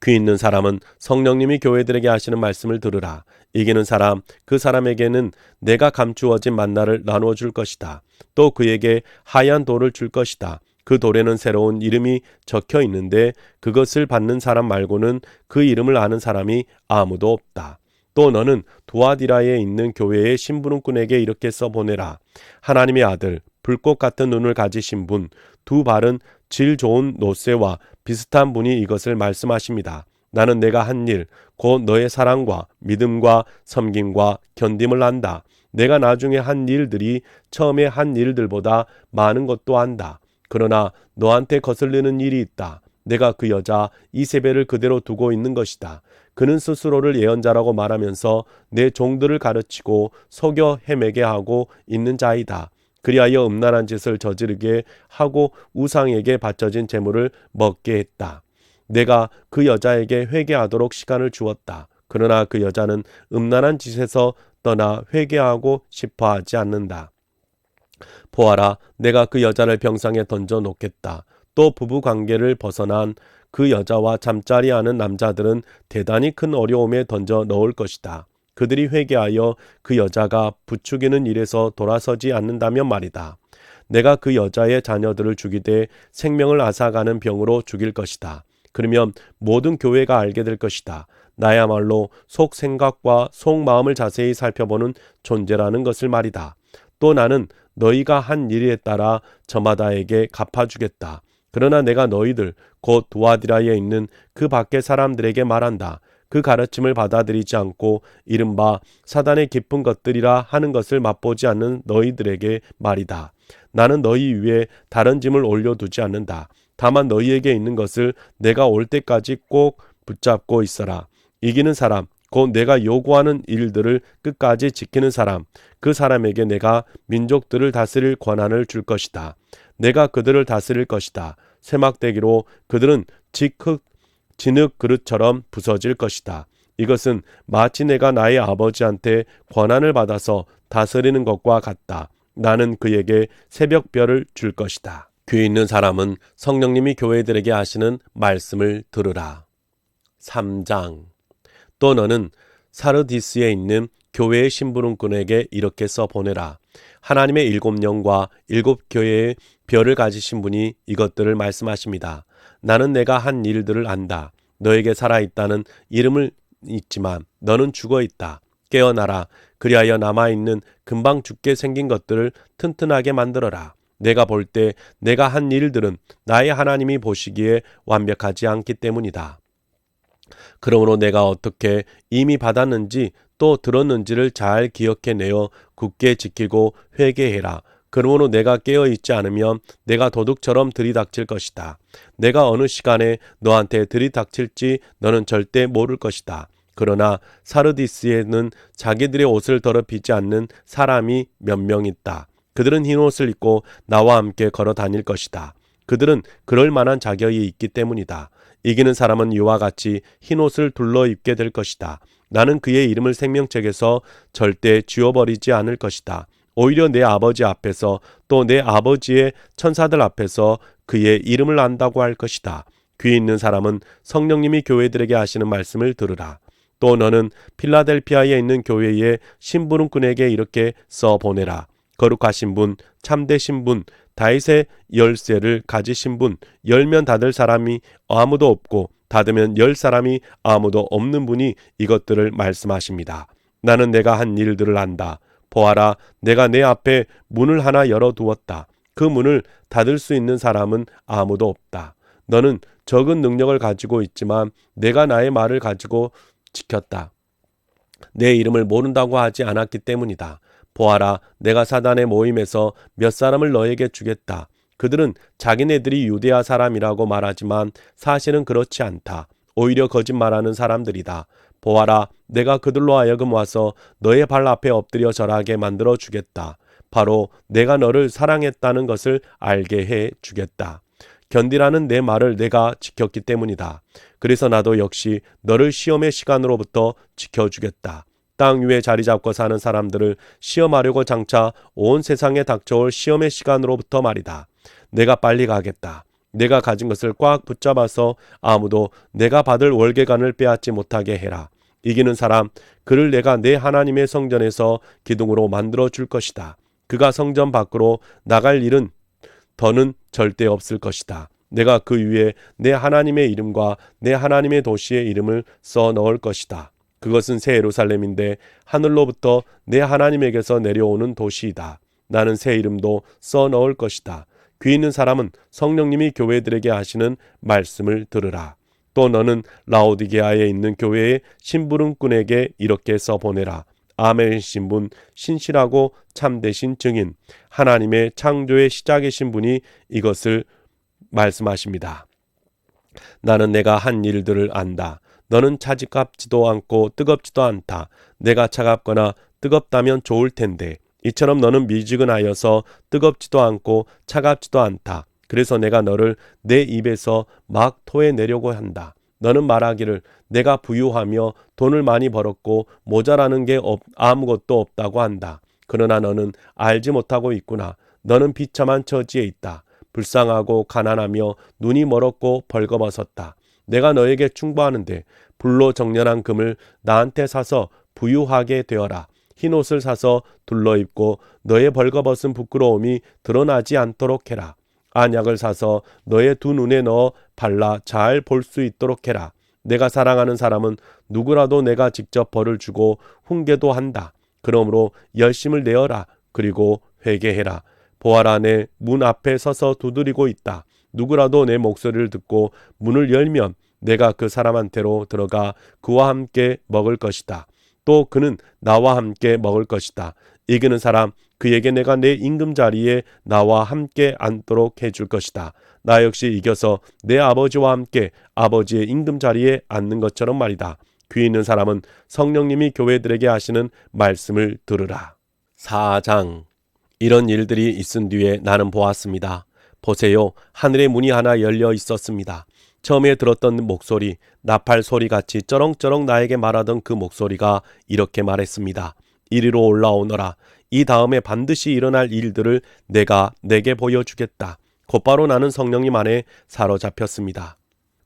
귀 있는 사람은 성령님이 교회들에게 하시는 말씀을 들으라. 이기는 사람, 그 사람에게는 내가 감추어진 만나를 나누어 줄 것이다. 또 그에게 하얀 돌을 줄 것이다. 그 돌에는 새로운 이름이 적혀 있는데 그것을 받는 사람 말고는 그 이름을 아는 사람이 아무도 없다. 또 너는 두아디라에 있는 교회의 심부름꾼에게 이렇게 써보내라. 하나님의 아들, 불꽃 같은 눈을 가지신 분, 두 발은 질 좋은 노쇠와 비슷한 분이 이것을 말씀하십니다. 나는 내가 한 일, 곧 너의 사랑과 믿음과 섬김과 견딤을 안다. 내가 나중에 한 일들이 처음에 한 일들보다 많은 것도 안다. 그러나 너한테 거슬리는 일이 있다. 내가 그 여자 이세벨을 그대로 두고 있는 것이다. 그는 스스로를 예언자라고 말하면서 내 종들을 가르치고 속여 헤매게 하고 있는 자이다. 그리하여 음란한 짓을 저지르게 하고 우상에게 바쳐진 재물을 먹게 했다. 내가 그 여자에게 회개하도록 시간을 주었다. 그러나 그 여자는 음란한 짓에서 떠나 회개하고 싶어 하지 않는다. 보아라, 내가 그 여자를 병상에 던져 놓겠다. 또 부부 관계를 벗어난 그 여자와 잠자리 하는 남자들은 대단히 큰 어려움에 던져 넣을 것이다. 그들이 회개하여 그 여자가 부추기는 일에서 돌아서지 않는다면 말이다. 내가 그 여자의 자녀들을 죽이되 생명을 앗아가는 병으로 죽일 것이다. 그러면 모든 교회가 알게 될 것이다. 나야말로 속 생각과 속 마음을 자세히 살펴보는 존재라는 것을 말이다. 또 나는 너희가 한 일에 따라 저마다에게 갚아주겠다. 그러나 내가 너희들 곧 두아디라에 있는 그 밖의 사람들에게 말한다. 그 가르침을 받아들이지 않고 이른바 사단의 깊은 것들이라 하는 것을 맛보지 않는 너희들에게 말이다. 나는 너희 위에 다른 짐을 올려두지 않는다. 다만 너희에게 있는 것을 내가 올 때까지 꼭 붙잡고 있어라. 이기는 사람, 곧 내가 요구하는 일들을 끝까지 지키는 사람, 그 사람에게 내가 민족들을 다스릴 권한을 줄 것이다. 내가 그들을 다스릴 것이다. 쇠막대기로 그들은 진흙 그릇처럼 부서질 것이다. 이것은 마치 내가 나의 아버지한테 권한을 받아서 다스리는 것과 같다. 나는 그에게 새벽별을 줄 것이다. 귀 있는 사람은 성령님이 교회들에게 하시는 말씀을 들으라. 3장. 또 너는 사르디스에 있는 교회의 심부름꾼에게 이렇게 써보내라. 하나님의 7영과 7교회의 별을 가지신 분이 이것들을 말씀하십니다. 나는 내가 한 일들을 안다. 너에게 살아있다는 이름을 있지만 너는 죽어있다. 깨어나라. 그리하여 남아있는 금방 죽게 생긴 것들을 튼튼하게 만들어라. 내가 볼 때 내가 한 일들은 나의 하나님이 보시기에 완벽하지 않기 때문이다. 그러므로 내가 어떻게 이미 받았는지 또 들었는지를 잘 기억해내어 굳게 지키고 회개해라. 그러므로 내가 깨어있지 않으면 내가 도둑처럼 들이닥칠 것이다. 내가 어느 시간에 너한테 들이닥칠지 너는 절대 모를 것이다. 그러나 사르디스에는 자기들의 옷을 더럽히지 않는 사람이 몇 명 있다. 그들은 흰 옷을 입고 나와 함께 걸어 다닐 것이다. 그들은 그럴 만한 자격이 있기 때문이다. 이기는 사람은 이와 같이 흰 옷을 둘러 입게 될 것이다. 나는 그의 이름을 생명책에서 절대 지워버리지 않을 것이다. 오히려 내 아버지 앞에서 또 내 아버지의 천사들 앞에서 그의 이름을 안다고 할 것이다. 귀 있는 사람은 성령님이 교회들에게 하시는 말씀을 들으라. 또 너는 필라델피아에 있는 교회의 심부름꾼에게 이렇게 써보내라. 거룩하신 분, 참되신 분, 다윗의 열쇠를 가지신 분, 열면 닫을 사람이 아무도 없고 닫으면 열 사람이 아무도 없는 분이 이것들을 말씀하십니다. 나는 내가 한 일들을 안다. 보아라, 내가 내 앞에 문을 하나 열어두었다. 그 문을 닫을 수 있는 사람은 아무도 없다. 너는 적은 능력을 가지고 있지만 내가 나의 말을 가지고 지켰다. 내 이름을 모른다고 하지 않았기 때문이다. 보아라, 내가 사단의 모임에서 몇 사람을 너에게 주겠다. 그들은 자기네들이 유대아 사람이라고 말하지만 사실은 그렇지 않다. 오히려 거짓말하는 사람들이다. 보아라, 내가 그들로 하여금 와서 너의 발 앞에 엎드려 절하게 만들어 주겠다. 바로 내가 너를 사랑했다는 것을 알게 해 주겠다. 견디라는 내 말을 내가 지켰기 때문이다. 그래서 나도 역시 너를 시험의 시간으로부터 지켜주겠다. 땅 위에 자리 잡고 사는 사람들을 시험하려고 장차 온 세상에 닥쳐올 시험의 시간으로부터 말이다. 내가 빨리 가겠다. 내가 가진 것을 꽉 붙잡아서 아무도 내가 받을 월계관을 빼앗지 못하게 해라. 이기는 사람, 그를 내가 내 하나님의 성전에서 기둥으로 만들어 줄 것이다. 그가 성전 밖으로 나갈 일은 더는 절대 없을 것이다. 내가 그 위에 내 하나님의 이름과 내 하나님의 도시의 이름을 써 넣을 것이다. 그것은 새 예루살렘인데 하늘로부터 내 하나님에게서 내려오는 도시이다. 나는 새 이름도 써 넣을 것이다. 귀 있는 사람은 성령님이 교회들에게 하시는 말씀을 들으라. 또 너는 라오디게아에 있는 교회의 심부름꾼에게 이렇게 써보내라. 아멘 신분, 신실하고 참되신 증인, 하나님의 창조의 시작이신 분이 이것을 말씀하십니다. 나는 내가 한 일들을 안다. 너는 차갑지도 않고 뜨겁지도 않다. 내가 차갑거나 뜨겁다면 좋을 텐데 이처럼 너는 미지근하여서 뜨겁지도 않고 차갑지도 않다. 그래서 내가 너를 내 입에서 막 토해내려고 한다. 너는 말하기를 내가 부유하며 돈을 많이 벌었고 모자라는 게 아무것도 없다고 한다. 그러나 너는 알지 못하고 있구나. 너는 비참한 처지에 있다. 불쌍하고 가난하며 눈이 멀었고 벌거벗었다. 내가 너에게 충고하는데 불로 정련한 금을 나한테 사서 부유하게 되어라. 흰 옷을 사서 둘러입고 너의 벌거벗은 부끄러움이 드러나지 않도록 해라. 안약을 사서 너의 두 눈에 넣어 발라 잘 볼 수 있도록 해라. 내가 사랑하는 사람은 누구라도 내가 직접 벌을 주고 훈계도 한다. 그러므로 열심을 내어라. 그리고 회개해라. 보아라, 내 문 앞에 서서 두드리고 있다. 누구라도 내 목소리를 듣고 문을 열면 내가 그 사람한테로 들어가 그와 함께 먹을 것이다. 또 그는 나와 함께 먹을 것이다. 이기는 사람, 그에게 내가 내 임금자리에 나와 함께 앉도록 해줄 것이다. 나 역시 이겨서 내 아버지와 함께 아버지의 임금자리에 앉는 것처럼 말이다. 귀 있는 사람은 성령님이 교회들에게 하시는 말씀을 들으라. 4장. 이런 일들이 있은 뒤에 나는 보았습니다. 보세요, 하늘의 문이 하나 열려 있었습니다. 처음에 들었던 목소리, 나팔 소리같이 쩌렁쩌렁 나에게 말하던 그 목소리가 이렇게 말했습니다. 이리로 올라오너라. 이 다음에 반드시 일어날 일들을 내가 내게 보여주겠다. 곧바로 나는 성령님 안에 사로잡혔습니다.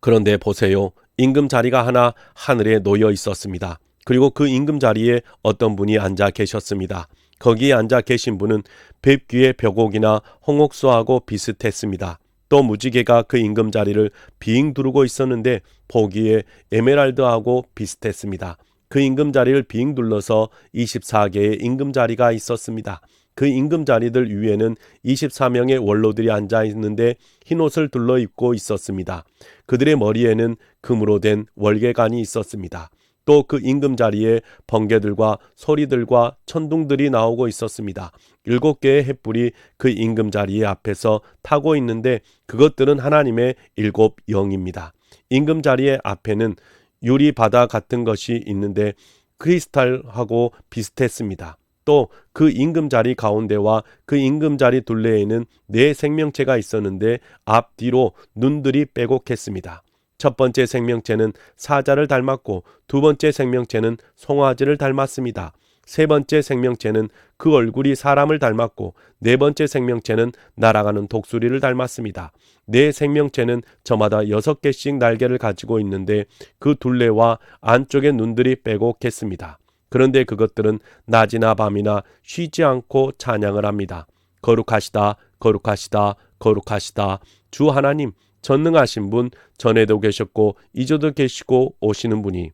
그런데 보세요. 임금 자리가 하나 하늘에 놓여 있었습니다. 그리고 그 임금 자리에 어떤 분이 앉아 계셨습니다. 거기에 앉아 계신 분은 뱀귀의 벽옥이나 홍옥수하고 비슷했습니다. 또 무지개가 그 임금 자리를 빙 두르고 있었는데 보기에 에메랄드하고 비슷했습니다. 그 임금 자리를 빙 둘러서 24개의 임금 자리가 있었습니다. 그 임금 자리들 위에는 24명의 원로들이 앉아 있는데 흰옷을 둘러 입고 있었습니다. 그들의 머리에는 금으로 된 월계관이 있었습니다. 또 그 임금 자리에 번개들과 소리들과 천둥들이 나오고 있었습니다. 7개의 횃불이 그 임금 자리의 앞에서 타고 있는데 그것들은 하나님의 7 영입니다. 임금 자리의 앞에는 유리 바다 같은 것이 있는데 크리스탈하고 비슷했습니다. 또 그 임금 자리 가운데와 그 임금 자리 둘레에는 4 생명체가 있었는데 앞뒤로 눈들이 빼곡했습니다. 첫 번째 생명체는 사자를 닮았고 두 번째 생명체는 송아지를 닮았습니다. 세 번째 생명체는 그 얼굴이 사람을 닮았고 네 번째 생명체는 날아가는 독수리를 닮았습니다. 네 생명체는 저마다 6개씩 날개를 가지고 있는데 그 둘레와 안쪽의 눈들이 빼곡했습니다. 그런데 그것들은 낮이나 밤이나 쉬지 않고 찬양을 합니다. 거룩하시다, 거룩하시다, 거룩하시다. 주 하나님, 전능하신 분, 전에도 계셨고 이제도 계시고 오시는 분이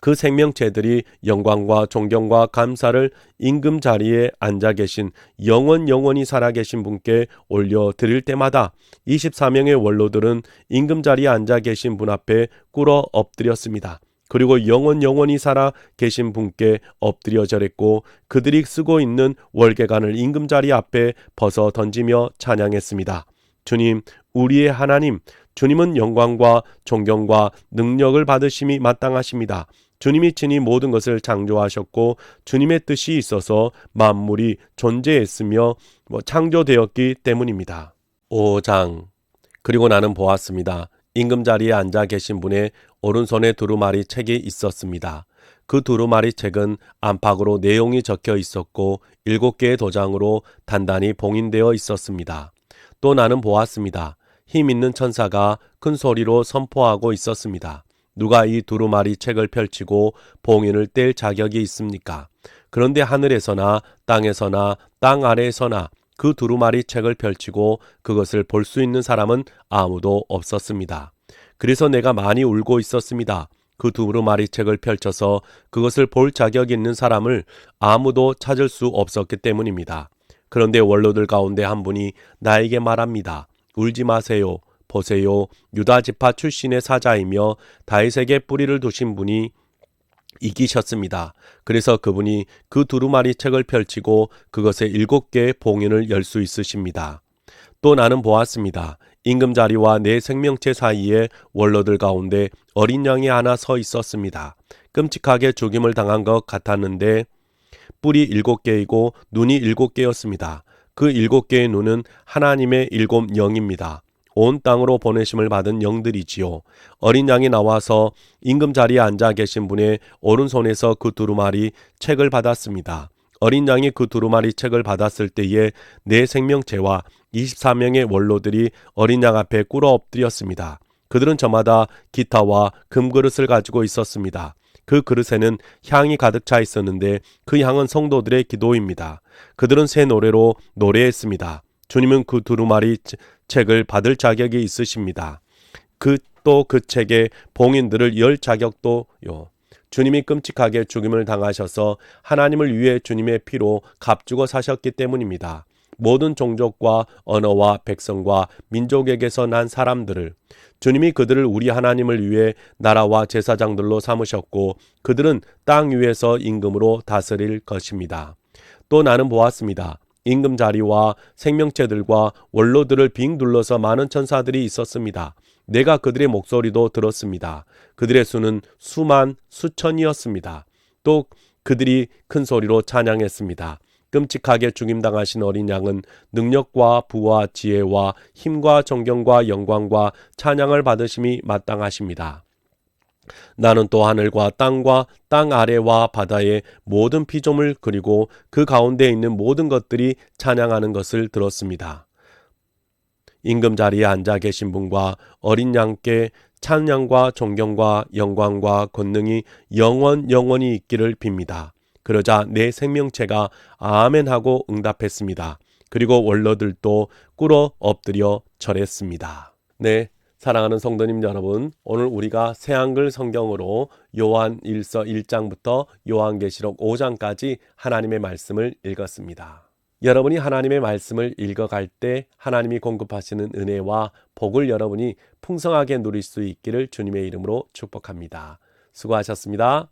그 생명체들이 영광과 존경과 감사를 임금 자리에 앉아 계신 영원히 살아계신 분께 올려드릴 때마다 24명의 원로들은 임금 자리에 앉아 계신 분 앞에 꿇어 엎드렸습니다. 그리고 영원히 살아 계신 분께 엎드려 절했고 그들이 쓰고 있는 월계관을 임금 자리 앞에 벗어 던지며 찬양했습니다. 주님, 우리의 하나님, 주님은 영광과 존경과 능력을 받으심이 마땅하십니다. 주님이 친히 모든 것을 창조하셨고 주님의 뜻이 있어서 만물이 존재했으며 창조되었기 때문입니다. 5장. 그리고 나는 보았습니다. 임금 자리에 앉아 계신 분의 오른손에 두루마리 책이 있었습니다. 그 두루마리 책은 안팎으로 내용이 적혀 있었고 7개의 도장으로 단단히 봉인되어 있었습니다. 또 나는 보았습니다. 힘 있는 천사가 큰 소리로 선포하고 있었습니다. 누가 이 두루마리 책을 펼치고 봉인을 뗄 자격이 있습니까? 그런데 하늘에서나 땅에서나 땅 아래에서나 그 두루마리 책을 펼치고 그것을 볼 수 있는 사람은 아무도 없었습니다. 그래서 내가 많이 울고 있었습니다. 그 두루마리 책을 펼쳐서 그것을 볼 자격이 있는 사람을 아무도 찾을 수 없었기 때문입니다. 그런데 원로들 가운데 한 분이 나에게 말합니다. 울지 마세요. 보세요. 유다 지파 출신의 사자이며 다윗에게 뿌리를 두신 분이 이기셨습니다. 그래서 그분이 그 두루마리 책을 펼치고 그것의 7개의 봉인을 열 수 있으십니다. 또 나는 보았습니다. 임금 자리와 내 생명체 사이에 원로들 가운데 어린 양이 하나 서 있었습니다. 끔찍하게 죽임을 당한 것 같았는데 뿔이 7개이고 눈이 7개였습니다. 그 7개의 눈은 하나님의 7 영입니다. 온 땅으로 보내심을 받은 영들이지요. 어린 양이 나와서 임금 자리에 앉아 계신 분의 오른손에서 그 두루마리 책을 받았습니다. 어린 양이 그 두루마리 책을 받았을 때에 내 생명체와 24명의 원로들이 어린 양 앞에 꿇어 엎드렸습니다. 그들은 저마다 기타와 금그릇을 가지고 있었습니다. 그 그릇에는 향이 가득 차 있었는데 그 향은 성도들의 기도입니다. 그들은 새 노래로 노래했습니다. 주님은 그 두루마리 책을 받을 자격이 있으십니다. 그 책의 봉인들을 열 자격도요. 주님이 끔찍하게 죽임을 당하셔서 하나님을 위해 주님의 피로 값주고 사셨기 때문입니다. 모든 종족과 언어와 백성과 민족에게서 난 사람들을 주님이 그들을 우리 하나님을 위해 나라와 제사장들로 삼으셨고 그들은 땅 위에서 임금으로 다스릴 것입니다. 또 나는 보았습니다. 임금 자리와 생명체들과 원로들을 빙 둘러서 많은 천사들이 있었습니다. 내가 그들의 목소리도 들었습니다. 그들의 수는 수천이었습니다. 또 그들이 큰 소리로 찬양했습니다. 끔찍하게 죽임당하신 어린 양은 능력과 부와 지혜와 힘과 존경과 영광과 찬양을 받으심이 마땅하십니다. 나는 또 하늘과 땅과 땅 아래와 바다의 모든 피조물 그리고 그 가운데 있는 모든 것들이 찬양하는 것을 들었습니다. 임금 자리에 앉아 계신 분과 어린 양께 찬양과 존경과 영광과 권능이 영원히 있기를 빕니다. 그러자 내 생명체가 아멘하고 응답했습니다. 그리고 원로들도 꿇어 엎드려 절했습니다. 네, 사랑하는 성도님 여러분, 오늘 우리가 새한글 성경으로 요한 1서 1장부터 요한계시록 5장까지 하나님의 말씀을 읽었습니다. 여러분이 하나님의 말씀을 읽어갈 때 하나님이 공급하시는 은혜와 복을 여러분이 풍성하게 누릴 수 있기를 주님의 이름으로 축복합니다. 수고하셨습니다.